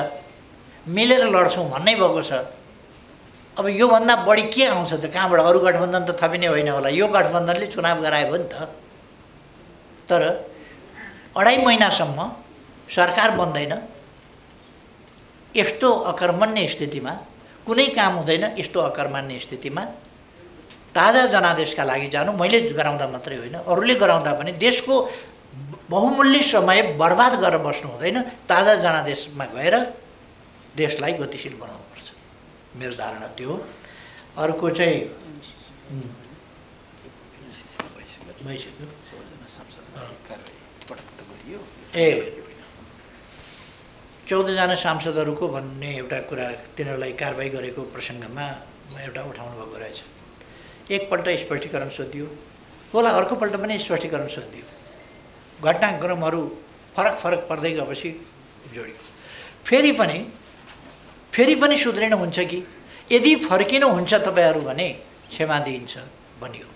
मिलेर लड्छौँ भन्नै भएको छ। अब योभन्दा बढी के आउँछ त? कहाँबाट? अरू गठबन्धन त थपिने होइन होला। यो गठबन्धनले चुनाव गरायो नि त। तर 2.5 महिनासम्म सरकार बन्दैन, यस्तो अकर्मण्य स्थितिमा, कुनै काम हुँदैन, यस्तो अकर्मण्य स्थितिमा ताजा जनादेशका लागि जानु मैले गराउँदा मात्रै होइन, अरूले गराउँदा पनि देशको बहुमूल्य समय बर्बाद गरेर बस्नु हुँदैन। ताजा जनादेशमा गएर देशलाई गतिशील बनाउनुपर्छ। मेरो धारणा त्यो हो। अर्को चाहिँ ए 14 जना सांसदहरूको भन्ने एउटा कुरा, तिनीहरूलाई कारबाही गरेको प्रसङ्गमा एउटा उठाउनु भएको रहेछ। एकपल्ट स्पष्टीकरण सोधियो होला, अर्कोपल्ट पनि स्पष्टीकरण सोधियो। घटनाक्रमहरू फरक पर्दै गएपछि जोडियो। फेरि पनि सुध्रिनु हुन्छ कि यदि फर्किनुहुन्छ तपाईँहरू भने क्षमा दिइन्छ भनियो।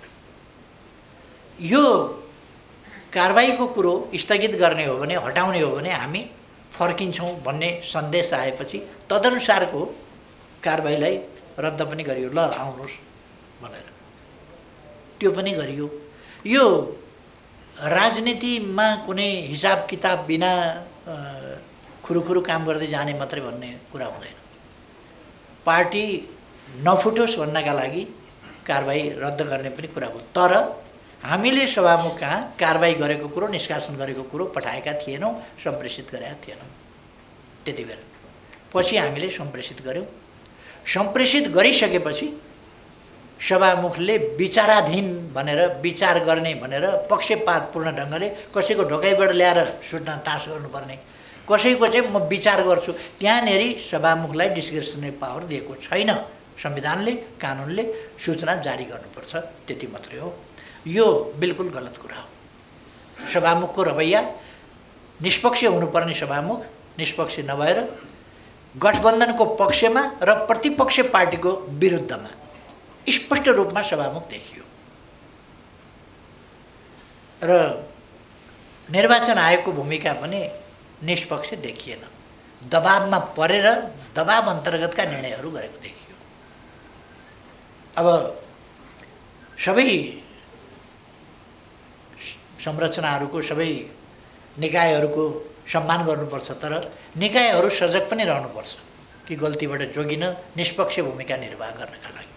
यो कारबाहीको कुरो स्थगित गर्ने हो भने, हटाउने हो भने हामी फर्किन्छौँ भन्ने सन्देश आएपछि तदनुसारको कारबाहीलाई रद्द पनि गरियो। ल आउनुहोस् भनेर त्यो पनि गरियो। यो राजनीतिमा कुनै हिसाब किताब बिना खुरुखुरु काम गर्दै जाने मात्रै भन्ने कुरा हुँदैन। पार्टी नफुटोस् भन्नका लागि कारबाही रद्द गर्ने पनि कुरा हो। तर हामीले सभामुख कहाँ कारबाही गरेको कुरो, निष्कासन गरेको कुरो पठाएका थिएनौँ, सम्प्रेषित गरेका थिएनौँ त्यति बेला। पछि हामीले सम्प्रेषित गऱ्यौँ। सम्प्रेषित गरिसकेपछि सभामुखले विचाराधीन भनेर, विचार गर्ने भनेर पक्षपातपूर्ण ढङ्गले कसैको ढोकाइबाट ल्याएर सूचना टाँस गर्नुपर्ने, कसैको चाहिँ म विचार गर्छु, त्यहाँनेरि सभामुखलाई डिस्क्रिप्सनरी पावर दिएको छैन संविधानले, कानुनले। सूचना जारी गर्नुपर्छ, त्यति मात्रै हो। यो बिल्कुल गलत कुरा हो। सभामुखको रवैया निष्पक्ष हुनुपर्ने सभामुख निष्पक्ष नभएर गठबन्धनको पक्षमा र प्रतिपक्ष पार्टीको विरुद्धमा स्पष्ट रूपमा सभामुख देखियो। र निर्वाचन आयोगको भूमिका पनि निष्पक्ष देखिएन। दबावमा परेर दबाव अन्तर्गतका निर्णयहरू गरेको देखियो। अब सबै संरचनाहरूको, सबै निकायहरूको सम्मान गर्नुपर्छ, तर निकायहरू सजग पनि रहनुपर्छ। ती गल्तीबाट जोगिन निष्पक्ष भूमिका निर्वाह गर्नका लागि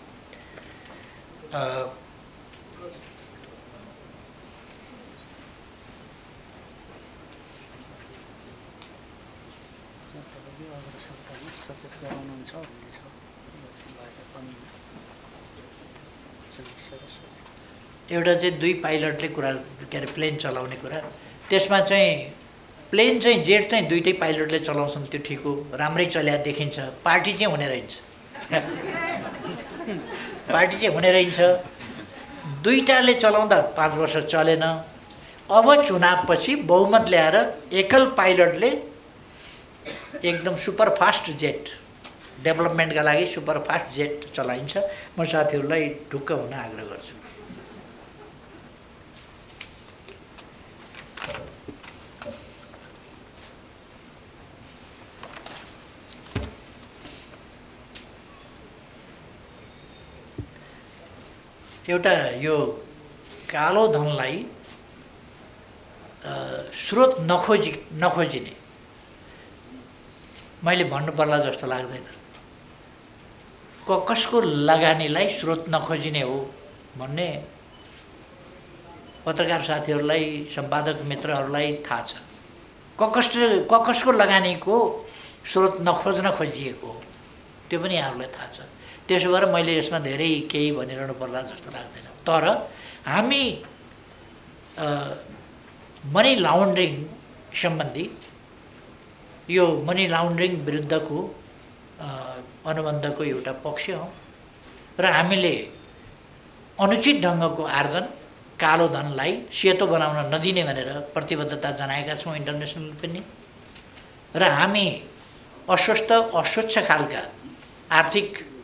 सचेत गराउनुहुन्छ भन्ने छ। एउटा चाहिँ 2 पाइलटले कुरा के अरे प्लेन चलाउने कुरा, त्यसमा चाहिँ प्लेन चाहिँ जेट चाहिँ 2टै पाइलटले चलाउँछन्, त्यो ठिक हो, राम्रै चल्या देखिन्छ। पार्टी चाहिँ हुने रहन्छ पार्टी चाहिँ हुने रहन्छ। 2टाले चलाउँदा 5 वर्ष चलेन। अब चुनावपछि बहुमत ल्याएर एकल पाइलटले एकदम सुपरफास्ट जेट डेभलपमेन्टका लागि सुपरफास्ट जेट चलाइन्छ। म साथीहरूलाई ढुक्क हुन आग्रह गर्छु। एउटा यो कालो धनलाई स्रोत नखोजिने मैले भन्नु पर्ला जस्तो लाग्दैन। कसको लगानीलाई स्रोत नखोजिने हो भन्ने पत्रकार साथीहरूलाई, सम्पादक मित्रहरूलाई थाहा छ। कसको लगानीको स्रोत नखोज्न खोजिएको हो त्यो पनि यहाँहरूलाई थाहा छ। त्यसो भएर मैले यसमा धेरै केही भनिरहनु पर्ला जस्तो लाग्दैन। तर हामी मनी लाउन्ड्रिङ सम्बन्धी यो मनी लाउन्ड्रिङ विरुद्धको अनुबन्धको एउटा पक्ष हो र हामीले अनुचित ढङ्गको आर्जन कालो धनलाई सेतो बनाउन नदिने भनेर प्रतिबद्धता जनाएका छौँ इन्टरनेसनल पनि। र हामी अस्वच्छ खालका आर्थिक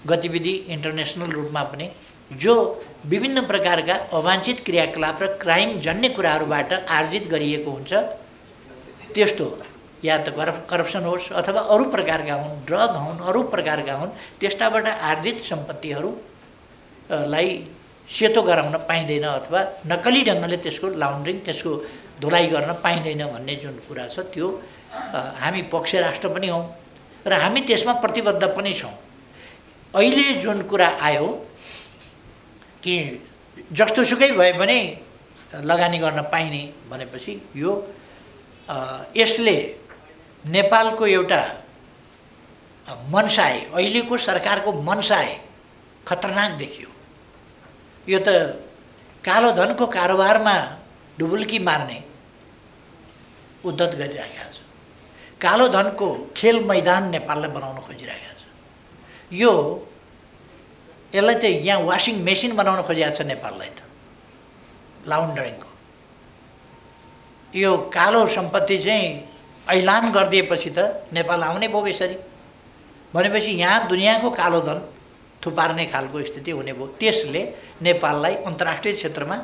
गतिविधि इन्टरनेसनल रूपमा पनि जो विभिन्न प्रकारका अवांछित क्रियाकलाप र क्राइम जन्य कुराहरूबाट आर्जित गरिएको हुन्छ, त्यस्तो या त करप्सन होस् अथवा अरू प्रकारका हुन्, ड्रग हुन्, अरू प्रकारका हुन्, त्यस्ताबाट आर्जित सम्पत्तिहरूलाई सेतो गराउन पाइँदैन अथवा नक्कली ढङ्गले त्यसको लाउन्ड्रिङ, त्यसको धुलाइ गर्न पाइँदैन भन्ने जुन कुरा छ त्यो हामी पक्ष राष्ट्र पनि हौँ र हामी त्यसमा प्रतिबद्ध पनि छौँ। अहिले जुन कुरा आयो कि जस्तोसुकै भए पनि लगानी गर्न पाइने भनेपछि यो यसले नेपालको एउटा मनसाय, अहिलेको सरकारको मनसाय खतरनाक देखियो। यो त कालो धनको कारोबारमा डुबुल्की मार्ने उद्धत गरिरहेको छ। कालो धनको खेल मैदान नेपाललाई बनाउन खोजिरहेको छ। यसलाई त यहाँ वासिङ मेसिन बनाउन खोजिएको छ नेपाललाई त लाउन्ड्रिङको। यो कालो सम्पत्ति चाहिँ ऐलान गरिदिएपछि त नेपाल आउने भयो यसरी भनेपछि यहाँ दुनियाँको कालो धन थुपार्ने खालको स्थिति हुने भयो। त्यसले नेपाललाई अन्तर्राष्ट्रिय क्षेत्रमा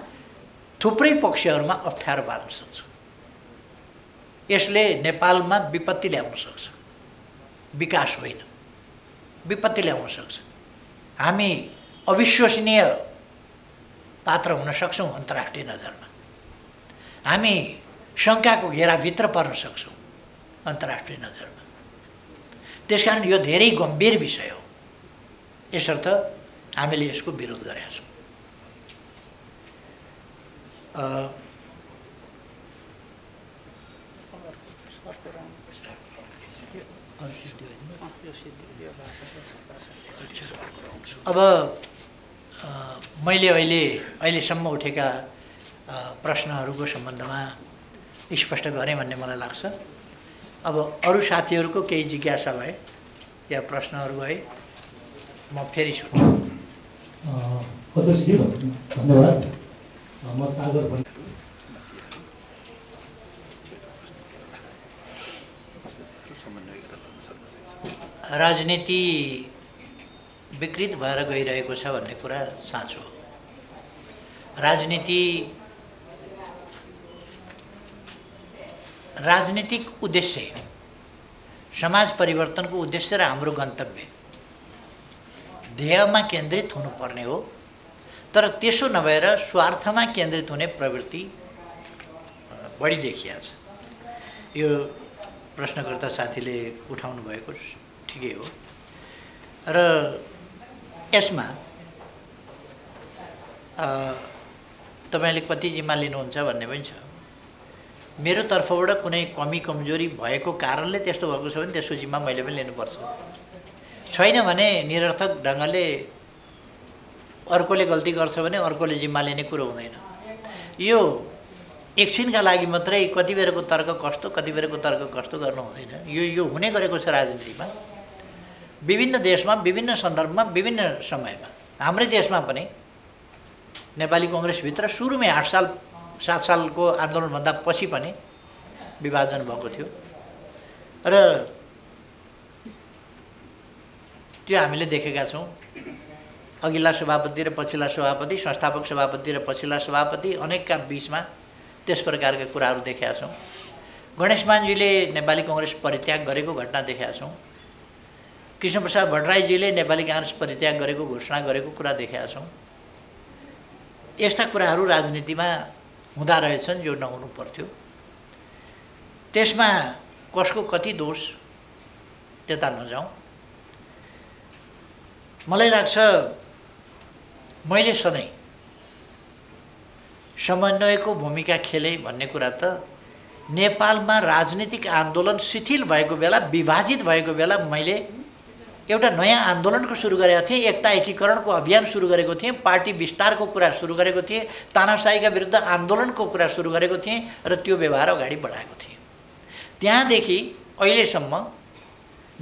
थुप्रै पक्षहरूमा अप्ठ्यारो पार्न सक्छ। यसले नेपालमा विपत्ति ल्याउन सक्छ, विकास होइन, विपत्ति ल्याउन सक्छ। हामी अविश्वसनीय पात्र हुन सक्छौँ अन्तर्राष्ट्रिय नजरमा। हामी शङ्काको घेराभित्र पर्न सक्छौँ अन्तर्राष्ट्रिय नजरमा। त्यसकारण यो धेरै गम्भीर विषय हो। यसर्थ हामीले यसको विरोध गरेका छौँ। अब मैले अहिलेसम्म उठेका प्रश्नहरूको सम्बन्धमा स्पष्ट गरेँ भन्ने मलाई लाग्छ। अब अरू साथीहरूको केही जिज्ञासा भए या प्रश्नहरू भए म फेरि सोध्छु। धन्यवाद। म सागर राजनीति विकृत भएर गइरहेको छ भन्ने कुरा साँचो हो। राजनीतिक उद्देश्य, समाज परिवर्तनको उद्देश्य र हाम्रो गन्तव्य ध्येयमा केन्द्रित हुनुपर्ने हो। तर त्यसो नभएर स्वार्थमा केन्द्रित हुने प्रवृत्ति बढी देखिया छ। यो प्रश्नकर्ता साथीले उठाउनु भएको ठिकै हो। र यसमा तपाईँले कति जिम्मा लिनुहुन्छ भन्ने पनि छ। मेरो तर्फबाट कुनै कमी कमजोरी भएको कारणले त्यस्तो भएको छ भने त्यसको जिम्मा मैले पनि लिनुपर्छ। छैन भने निरर्थक ढङ्गले अर्कोले गल्ती गर्छ भने अर्कोले जिम्मा लिने कुरो हुँदैन। यो एकछिनका लागि मात्रै कति बेरको तर्क कस्तो कति बेरको तर्क कस्तो गर्नु हुँदैन। यो हुने गरेको छ राजनीतिमा, विभिन्न देशमा विभिन्न सन्दर्भमा विभिन्न समयमा। हाम्रै देशमा पनि नेपाली कङ्ग्रेसभित्र सुरुमै 8 साल 7 सालको आन्दोलनभन्दा पछि पनि विभाजन भएको थियो र त्यो हामीले देखेका छौँ। अघिल्ला सभापति र पछिल्ला सभापति, संस्थापक सभापति र पछिल्ला सभापति अनेकका बिचमा त्यस प्रकारका कुराहरू देखेका छौँ। गणेशमानजीले नेपाली कङ्ग्रेस परित्याग गरेको घटना देखेका छौँ। कृष्णप्रसाद भट्टराईजीले नेपाली काङ्ग्रेस परित्याग गरेको घोषणा गरेको कुरा देखेका छौँ। यस्ता कुराहरू राजनीतिमा हुँदा रहेछन् जो नहुनु पर्थ्यो। त्यसमा कसको कति दोष त्यता नजाउँ। मलाई लाग्छ मैले सधैँ समन्वयको भूमिका खेलेँ भन्ने कुरा त नेपालमा राजनीतिक आन्दोलन शिथिल भएको बेला, विभाजित भएको बेला मैले एउटा नयाँ आन्दोलनको सुरु गरेको थिएँ, एकता एकीकरणको अभियान सुरु गरेको थिएँ, पार्टी विस्तारको कुरा सुरु गरेको थिएँ, तानाशाहीका विरुद्ध आन्दोलनको कुरा सुरु गरेको थिएँ र त्यो व्यवहार अगाडि बढाएको थिएँ। त्यहाँदेखि अहिलेसम्म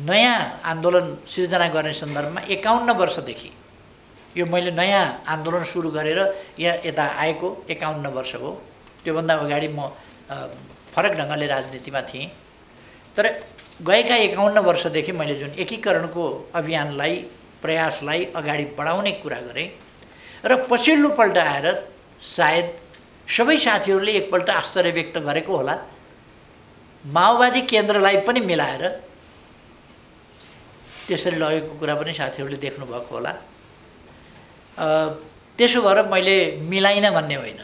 नयाँ आन्दोलन सिर्जना गर्ने सन्दर्भमा 51 वर्षदेखि यो मैले नयाँ आन्दोलन सुरु गरेर यता आएको 51 वर्ष हो। त्योभन्दा अगाडि म फरक ढङ्गले राजनीतिमा थिएँ। तर गएका 51 वर्षदेखि मैले जुन एकीकरणको अभियानलाई, प्रयासलाई अगाडि बढाउने कुरा गरेँ र पछिल्लोपल्ट आएर सायद सबै साथीहरूले एकपल्ट आश्चर्य व्यक्त गरेको होला, माओवादी केन्द्रलाई पनि मिलाएर त्यसरी लगेको कुरा पनि साथीहरूले देख्नुभएको होला। त्यसो भएर मैले मिलाइनँ भन्ने होइन,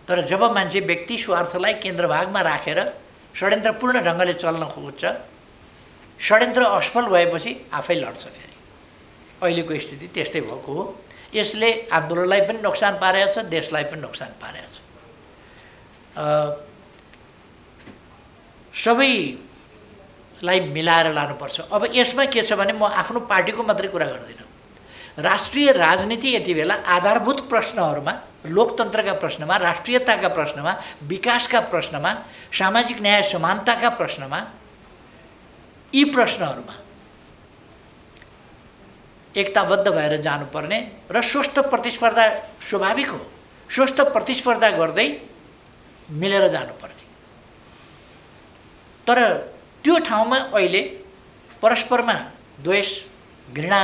तर जब मान्छे व्यक्ति स्वार्थलाई केन्द्रभागमा राखेर षड्यन्त्रपूर्ण ढङ्गले चल्न खोज्छ, षड्यन्त्र असफल भएपछि आफै लड्छ। फेरि अहिलेको स्थिति त्यस्तै भएको हो। यसले आन्दोलनलाई पनि नोक्सान पारेको छ, देशलाई पनि नोक्सान पारेको छ। सबैलाई मिलाएर लानुपर्छ। अब यसमा के छ भने म आफ्नो पार्टीको मात्रै कुरा गर्दिनँ। राष्ट्रिय राजनीति यति बेला आधारभूत प्रश्नहरूमा, लोकतन्त्रका प्रश्नमा, राष्ट्रियताका प्रश्नमा, विकासका प्रश्नमा, सामाजिक न्याय समानताका प्रश्नमा, यी प्रश्नहरूमा एकताबद्ध भएर जानुपर्ने र स्वस्थ प्रतिस्पर्धा स्वाभाविक हो। स्वस्थ प्रतिस्पर्धा गर्दै मिलेर जानुपर्ने। तर त्यो ठाउँमा अहिले परस्परमा द्वेष, घृणा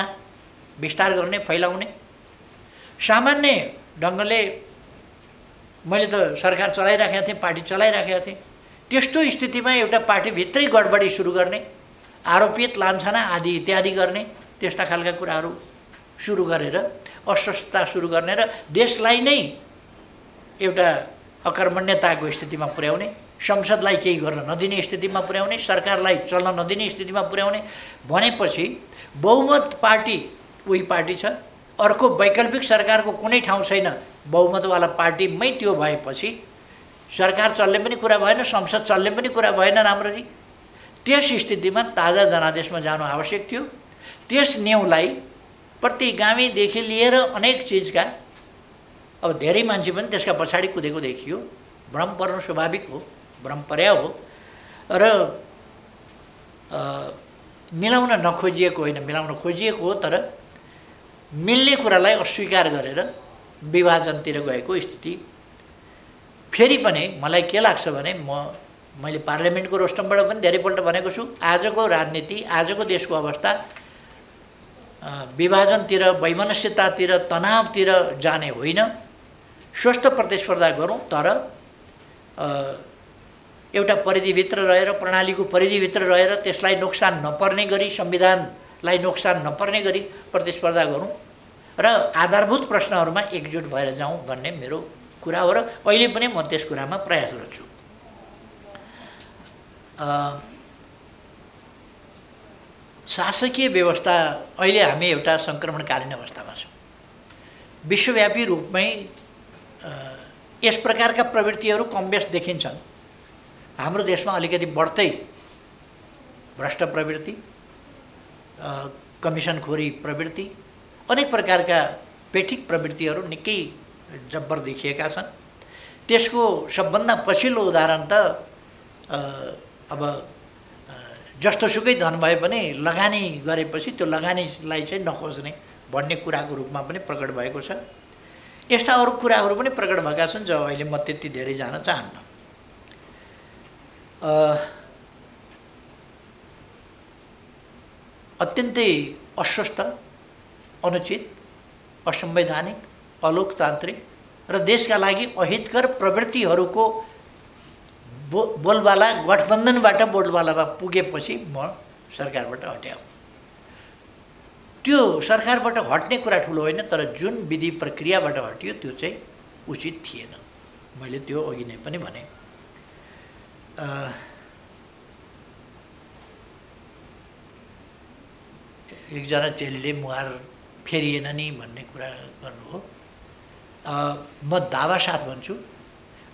विस्तार गर्ने, फैलाउने, सामान्य ढङ्गले मैले त सरकार चलाइराखेको थिएँ, पार्टी चलाइराखेको थिएँ, त्यस्तो स्थितिमा एउटा पार्टीभित्रै गडबडी सुरु गर्ने, आरोपित लान्छना आदि इत्यादि गर्ने, त्यस्ता खालका कुराहरू सुरु गरेर अस्वस्थता सुरु गर्ने र देशलाई नै एउटा अकर्मण्यताको स्थितिमा पुर्याउने, संसदलाई केही गर्न नदिने स्थितिमा पुर्याउने, सरकारलाई चल्न नदिने स्थितिमा पुर्याउने भनेपछि बहुमत पार्टी उही पार्टी छ, अर्को वैकल्पिक सरकारको कुनै ठाउँ छैन, बहुमतवाला पार्टीमै त्यो भएपछि सरकार चल्ने पनि कुरा भएन, संसद चल्ने पनि कुरा भएन राम्ररी। त्यस स्थितिमा ताजा जनादेशमा जानु आवश्यक थियो। त्यस न्यूलाई प्रति गामीदेखि लिएर अनेक चिजका, अब धेरै मान्छे पनि त्यसका पछाडि कुदेको देखियो। भ्रम पर्नु स्वाभाविक हो, भ्रम पर्या हो र मिलाउन नखोजिएको होइन, मिलाउन खोजिएको हो, तर मिल्ने कुरालाई अस्वीकार गरेर विभाजनतिर गएको स्थिति। फेरि पनि मलाई के लाग्छ भने मैले पार्लियामेन्टको रोस्टमबाट पनि धेरैपल्ट भनेको छु, आजको राजनीति, आजको देशको अवस्था विभाजनतिर, वैमनस्यतातिर, तनावतिर जाने होइन। स्वस्थ प्रतिस्पर्धा गरौँ, तर एउटा परिधिभित्र रहेर, प्रणालीको परिधिभित्र रहेर, त्यसलाई नोक्सान नपर्ने गरी, संविधानलाई नोक्सान नपर्ने गरी प्रतिस्पर्धा गरौँ र आधारभूत प्रश्नहरूमा एकजुट भएर जाउँ भन्ने मेरो कुरा हो र अहिले पनि म त्यस कुरामा प्रयासरत छु। शासकीय व्यवस्था अहिले हामी एउटा सङ्क्रमणकालीन अवस्थामा छौँ। विश्वव्यापी रूपमै यस प्रकारका प्रवृत्तिहरू कमबेस देखिन्छन्। हाम्रो देशमा अलिकति बढ्दै भ्रष्ट प्रवृत्ति, कमिसनखोरी प्रवृत्ति, अनेक प्रकारका पेठिक प्रवृत्तिहरू निकै जब्बर देखिएका छन्। त्यसको सबभन्दा पछिल्लो उदाहरण त अब जस्तोसुकै धन भए पनि लगानी गरेपछि त्यो लगानीलाई चाहिँ नखोज्ने भन्ने कुराको रूपमा पनि प्रकट भएको छ। यस्ता अरू कुराहरू पनि प्रकट भएका छन् जो अहिले म त्यति धेरै जान चाहन्न। अत्यन्तै अस्वस्थ, अनुचित, असंवैधानिक, अलोकतान्त्रिक र देशका लागि अहितकर प्रवृत्तिहरूको बोलबाला गठबन्धनबाट बोलबालामा पुगेपछि म सरकारबाट हट्याउ। त्यो सरकारबाट हट्ने कुरा ठुलो होइन, तर जुन विधि प्रक्रियाबाट हटियो त्यो चाहिँ उचित थिएन। मैले त्यो अघि नै पनि भने। एकजना चेलीले मुहार फेरिएन नि भन्ने कुरा गर्नु हो। म दावा साथ भन्छु,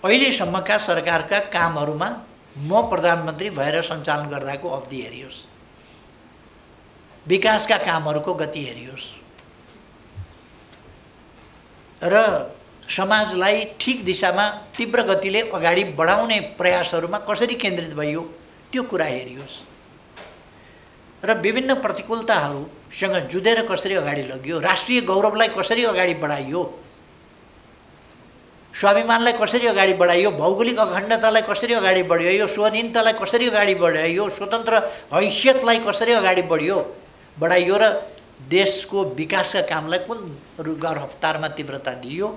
अहिलेसम्मका सरकारका कामहरूमा म प्रधानमन्त्री भएर सञ्चालन गर्दाको अवधि हेरियोस्, विकासका कामहरूको गति हेरियोस् र समाजलाई ठिक दिशामा तीव्र गतिले अगाडि बढाउने प्रयासहरूमा कसरी केन्द्रित भइयो त्यो कुरा हेरियोस् र विभिन्न प्रतिकूलताहरूसँग जुधेर कसरी अगाडि लगियो, राष्ट्रिय गौरवलाई कसरी अगाडि बढाइयो, स्वाभिमानलाई कसरी अगाडि बढाइयो, भौगोलिक अखण्डतालाई कसरी अगाडि बढाइयो, स्वाधीनतालाई कसरी अगाडि बढाइयो, स्वतन्त्र हैसियतलाई कसरी अगाडि बढाइयो र देशको विकासका कामलाई कुन रफ्तारमा तीव्रता दियो,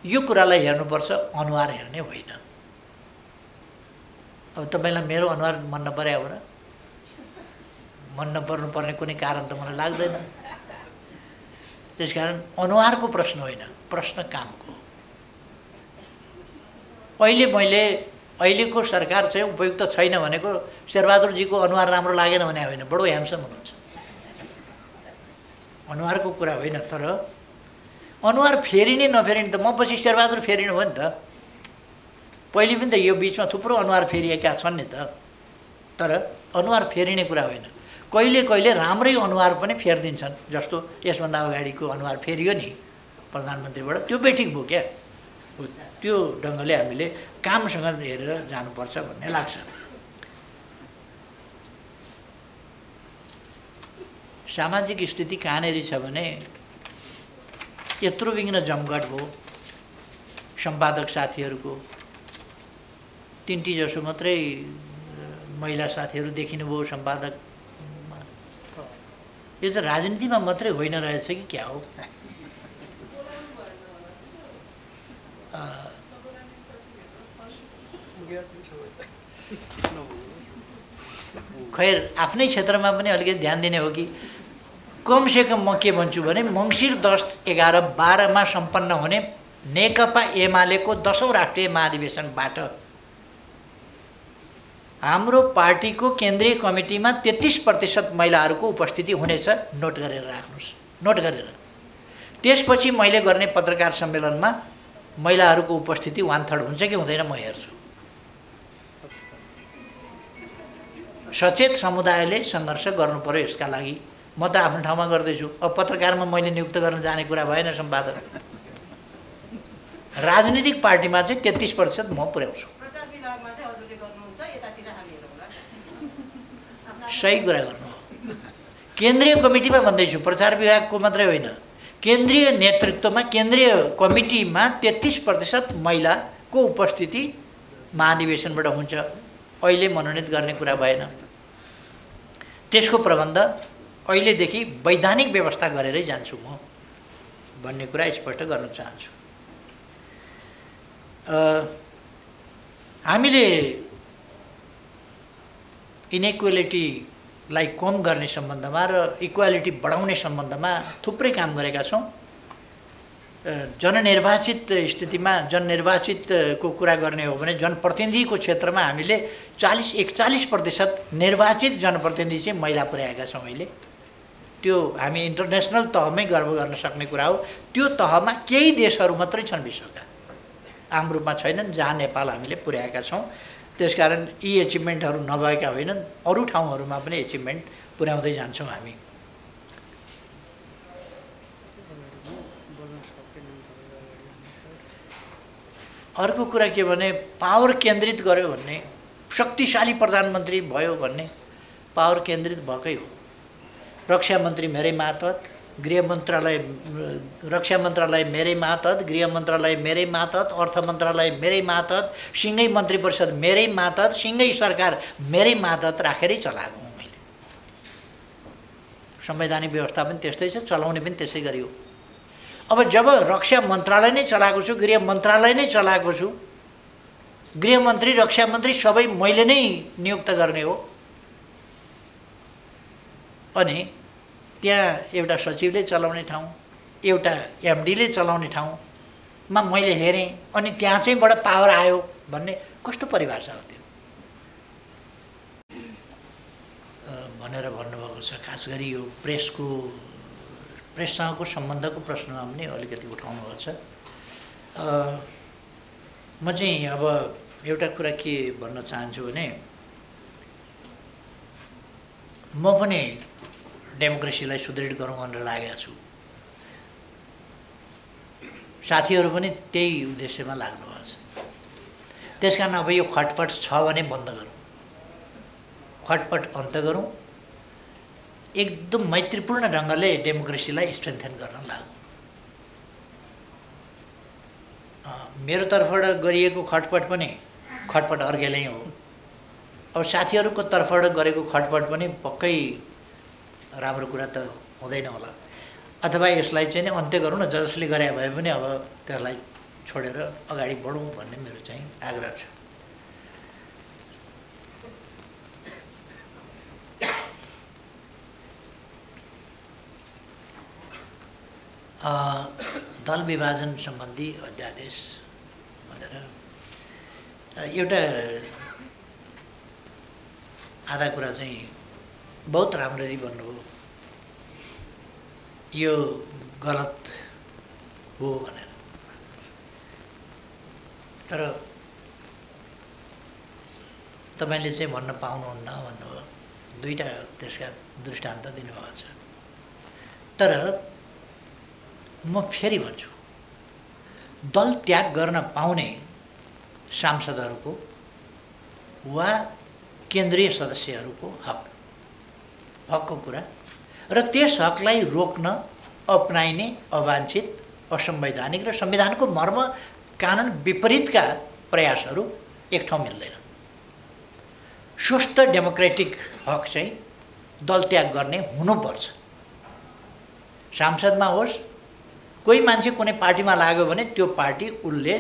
यो कुरालाई हेर्नुपर्छ, अनुहार हेर्ने होइन। अब तपाईँलाई मेरो अनुहार मन नपर्या हो र? मन नपर्नुपर्ने कुनै कारण त मलाई लाग्दैन। त्यसकारण अनुहारको प्रश्न होइन, प्रश्न कामको। अहिलेको सरकार चाहिँ उपयुक्त छैन भनेको शेरबहादुरजीको अनुहार राम्रो लागेन भने होइन, बडो ह्यान्डसम हुनुहुन्छ, अनुहारको कुरा होइन। तर अनुहार फेरिने नफेरिने त म पछि शेरबहादुर फेरिनु हो नि त। पहिले पनि त यो बिचमा थुप्रो अनुहार फेरिएका छन् नि त। तर अनुहार फेरिने कुरा होइन, कहिले कहिले राम्रै अनुहार पनि फेरिदिन्छन्। जस्तो यसभन्दा अगाडिको अनुहार फेरियो नि प्रधानमन्त्रीबाट, त्यो बेठिक भयो क्या। त्यो ढङ्गले हामीले कामसँग हेरेर जानुपर्छ भन्ने लाग्छ। सामाजिक स्थिति कहाँनेरि छ भने यत्रो बिघ्न जमघट भयो सम्पादक साथीहरूको, 3टी जसो मात्रै महिला साथीहरू देखिनुभयो सम्पादकमा। यो त राजनीतिमा मात्रै होइन रहेछ कि क्या हो? खैर आफ्नै क्षेत्रमा पनि अलिकति ध्यान दिने हो कि कमसेकम म के भन्छु भने मङ्सिर 10, 11, 12मा सम्पन्न हुने नेकपा एमालेको 10औं राष्ट्रिय महाधिवेशनबाट हाम्रो पार्टीको केन्द्रीय कमिटीमा 33% महिलाहरूको उपस्थिति हुनेछ। नोट गरेर राख्नुहोस्, नोट गरेर। त्यसपछि मैले गर्ने पत्रकार सम्मेलनमा महिलाहरूको उपस्थिति 1/3 हुन्छ कि हुँदैन म हेर्छु। सचेत समुदायले सङ्घर्ष गर्नु पर्यो यसका लागि। म त आफ्नो ठाउँमा गर्दैछु। अब पत्रकारमा मैले नियुक्त गर्न जाने कुरा भएन सम्पादक। राजनीतिक पार्टीमा चाहिँ 33% म पुर्याउँछु। सही कुरा गर्नु हो। केन्द्रीय कमिटीमा भन्दैछु, प्रचार विभागको मात्रै होइन, केन्द्रीय नेतृत्वमा केन्द्रीय कमिटीमा 33% महिलाको उपस्थिति महाधिवेशनबाट हुन्छ। अहिले मनोनित गर्ने कुरा भएन। त्यसको प्रबन्ध अहिलेदेखि वैधानिक व्यवस्था गरेरै जान्छु म भन्ने कुरा स्पष्ट गर्न चाहन्छु। हामीले इनइक्वालिटीलाई कम गर्ने सम्बन्धमा र इक्वालिटी बढाउने सम्बन्धमा थुप्रै काम गरेका छौँ जननिर्वाचित स्थितिमा जननिर्वाचितको कुरा गर्ने हो भने जनप्रतिनिधिको क्षेत्रमा हामीले 41% निर्वाचित जनप्रतिनिधि चाहिँ महिला पुर्याएका छौँ अहिले। त्यो हामी इन्टरनेसनल तहमै गर्व गर्न सक्ने कुरा हो। त्यो तहमा केही देशहरू मात्रै छन् विश्वका, आम रूपमा छैनन्, जहाँ नेपाल हामीले पुर्याएका छौँ। त्यसकारण यी एचिभमेन्टहरू नभएका होइनन्, अरू ठाउँहरूमा पनि एचिभमेन्ट पुर्याउँदै जान्छौँ हामी। अर्को कुरा के भने पावर केन्द्रित गर्यो भन्ने, शक्तिशाली प्रधानमन्त्री भयो भन्ने पावर केन्द्रित भएकै हो। रक्षा मन्त्री मेरै मातहत, रक्षा मन्त्रालय मेरै मातहत, गृह मन्त्रालय मेरै मातहत, अर्थ मन्त्रालय मेरै मातहत, सिँगै मन्त्री परिषद मेरै मातहत, सिँगै सरकार मेरै मातहत राखेरै चलाएको हुँ मैले। संवैधानिक व्यवस्था पनि त्यस्तै छ, चलाउने पनि त्यसै गरी हो। अब जब रक्षा मन्त्रालय नै चलाएको छु, गृह मन्त्रालय नै चलाएको छु, गृह मन्त्री रक्षा मन्त्री सबै मैले नै नियुक्त गर्ने हो, अनि त्यहाँ एउटा सचिवले चलाउने ठाउँ, एउटा एमडीले चलाउने ठाउँमा मैले हेरेँ, अनि त्यहाँ चाहिँ बडा पावर आयो भन्ने कस्तो परिभाषा हो त्यो भनेर भन्नुभएको छ। खास गरी यो प्रेससँगको सम्बन्धको प्रश्नमा पनि अलिकति उठाउनुभएको छ। म चाहिँ अब एउटा कुरा के भन्न चाहन्छु भने म पनि डेमोक्रेसीलाई सुदृढ गरौँ भनेर लागेको छु, साथीहरू पनि त्यही उद्देश्यमा लाग्नुभएको छ। त्यसकारण अब यो खटपट छ भने बन्द गरौँ, खटपट अन्त गरौँ, एकदम मैत्रीपूर्ण ढङ्गले डेमोक्रेसीलाई स्ट्रेन्थेन गर्न लागौँ। मेरो तर्फबाट गरिएको खटपट पनि खटपट अर्गेलै हो। अब साथीहरूको तर्फबाट गरेको खटपट पनि पक्कै राम्रो कुरा त हुँदैन होला, अथवा यसलाई चाहिँ नि अन्त्य गरौँ न, जसले गरे भए पनि अब त्यसलाई छोडेर अगाडि बढौँ भन्ने मेरो चाहिँ आग्रह छ। दल विभाजन सम्बन्धी अध्यादेश भनेर एउटा आधा कुरा चाहिँ बहुत राम्ररी भन्नुभयो, यो गलत हो भनेर। तर तपाईँले चाहिँ भन्न पाउनुहुन्न भन्नुभयो, दुईटा त्यसका दृष्टान्त दिनुभएको छ। तर म फेरि भन्छु, दल त्याग गर्न पाउने सांसदहरूको वा केन्द्रीय सदस्यहरूको हकको कुरा र त्यस हकलाई रोक्न अपनाइने अवाञ्छित, असंवैधानिक र संविधानको मर्म कानुन विपरीतका प्रयासहरू एक ठाउँ मिल्दैन। स्वस्थ डेमोक्रेटिक हक चाहिँ दल त्याग गर्ने हुनुपर्छ। सांसदमा होस्, कोही मान्छे कुनै पार्टीमा लाग्यो भने त्यो पार्टी उसले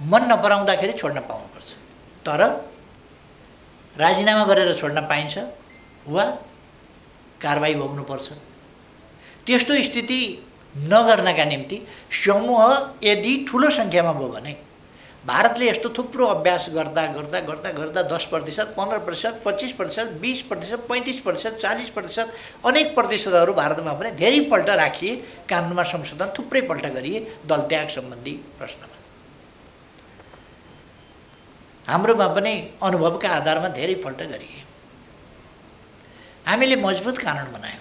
मन नपराउँदाखेरि छोड्न पाउनुपर्छ, तर राजीनामा गरेर छोड्न पाइन्छ वा कारबाही भोग्नुपर्छ। त्यस्तो स्थिति नगर्नका निम्ति समूह यदि ठुलो सङ्ख्यामा भयो भने भारतले यस्तो थुप्रो अभ्यास गर्दा गर्दा गर्दा गर्दा 10%, 15%, 25%, 20%, 35%, 40%, अनेक प्रतिशतहरू भारतमा पनि धेरैपल्ट राखिए, कानुनमा संशोधन थुप्रैपल्ट गरिए दल त्याग सम्बन्धी प्रश्नमा। हाम्रोमा पनि अनुभवका आधारमा धेरैपल्ट गरिए। हामीले मजबुत कानुन बनायौँ।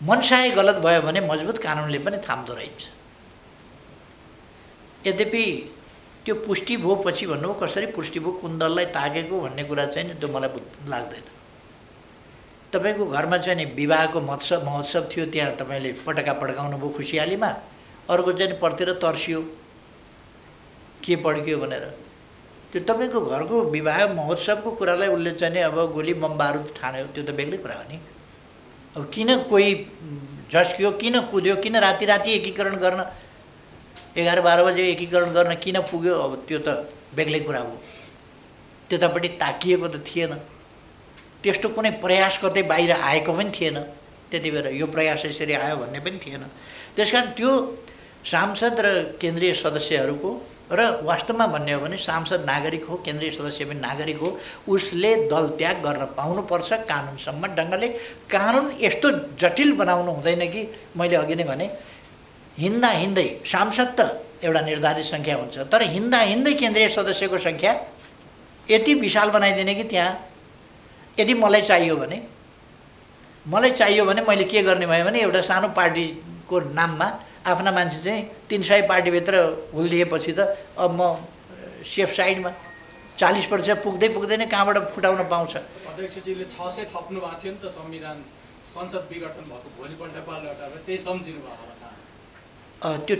मनसाय गलत भयो भने मजबुत कानुनले पनि थाम्दो रहेछ। यद्यपि त्यो पुष्टि भयो पछि भन्नु कसरी पुष्टि भयो, कुन दललाई ताकेको भन्ने कुरा चाहिँ नि त्यो मलाई लाग्दैन। तपाईँको घरमा चाहिँ नि विवाहको महोत्सव थियो, त्यहाँ तपाईँले पटका पड्काउनु भयो खुसियालीमा, अर्को चाहिँ पर्तिर तर्सियो के पड्कियो भनेर। त्यो तपाईँको घरको विवाह महोत्सवको कुरालाई उसले चाहिँ नि अब गोली बम बारुद ठान्यो, त्यो त बेग्लै कुरा हो नि। अब किन कोही झस्कियो, किन कुद्यो, किन राति राति एकीकरण गर्न 11-12 बजे एकीकरण गर्न किन पुग्यो, अब त्यो त बेग्लै कुरा हो। त्यतापट्टि ताकिएको त थिएन, त्यस्तो कुनै प्रयास गर्दै बाहिर आएको पनि थिएन। त्यति बेला यो प्रयास यसरी आयो भन्ने पनि थिएन। त्यसकारण त्यो सांसद र केन्द्रीय सदस्यहरूको र वास्तवमा भन्ने हो भने सांसद नागरिक हो, केन्द्रीय सदस्य पनि नागरिक हो, उसले दल त्याग गर्न पाउनुपर्छ कानुनसम्म ढङ्गले। कानुन यस्तो जटिल बनाउनु हुँदैन कि मैले अघि नै भने हिँड्दा हिँड्दै सांसद त एउटा निर्धारित सङ्ख्या हुन्छ, तर हिँड्दा हिँड्दै केन्द्रीय सदस्यको सङ्ख्या यति विशाल बनाइदिने कि त्यहाँ यदि मलाई चाहियो भने मैले के गर्ने भयो भने एउटा सानो पार्टीको नाममा आफ्ना मान्छे चाहिँ 300 पार्टीभित्र हुल्दिएपछि त अब म सेफ साइडमा 40% पुग्दैन कहाँबाट फुटाउन पाउँछ। अध्यक्षजीले 600 थप्नु भएको थियो नि त संविधान संसद विघटन भएको भोलिपल्ट नेपाल हटाएर त्यही सम्झिनु भयो होला। त्यो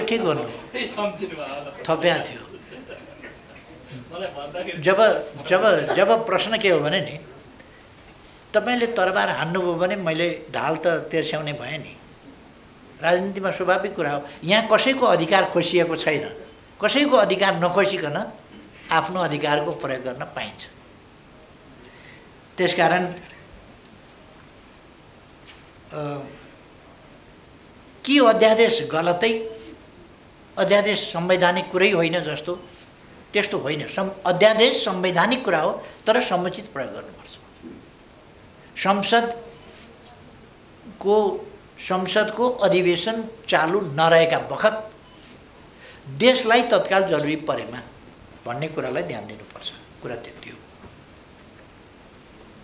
ठिक गर्नु त्यही सम्झिनु भयो होला, थप्या थियो। जब प्रश्न के हो भने नि तपाईँले तरबार हान्नुभयो भने मैले ढाल त तेर्स्याउने भएँ नि। राजनीतिमा स्वाभाविक कुरा हो, यहाँ कसैको अधिकार खोसिएको छैन, कसैको अधिकार नखोसिकन आफ्नो अधिकारको प्रयोग गर्न पाइन्छ। त्यसकारण कि अध्यादेश गलतै, अध्यादेश संवैधानिक कुरै होइन जस्तो, त्यस्तो होइन। अध्यादेश संवैधानिक कुरा हो, तर समुचित प्रयोग गर्नुपर्छ। संसदको अधिवेशन चालु नरहेका बखत देशलाई तत्काल जरुरी परेमा भन्ने कुरालाई ध्यान दिनुपर्छ। कुरा त्यति हो।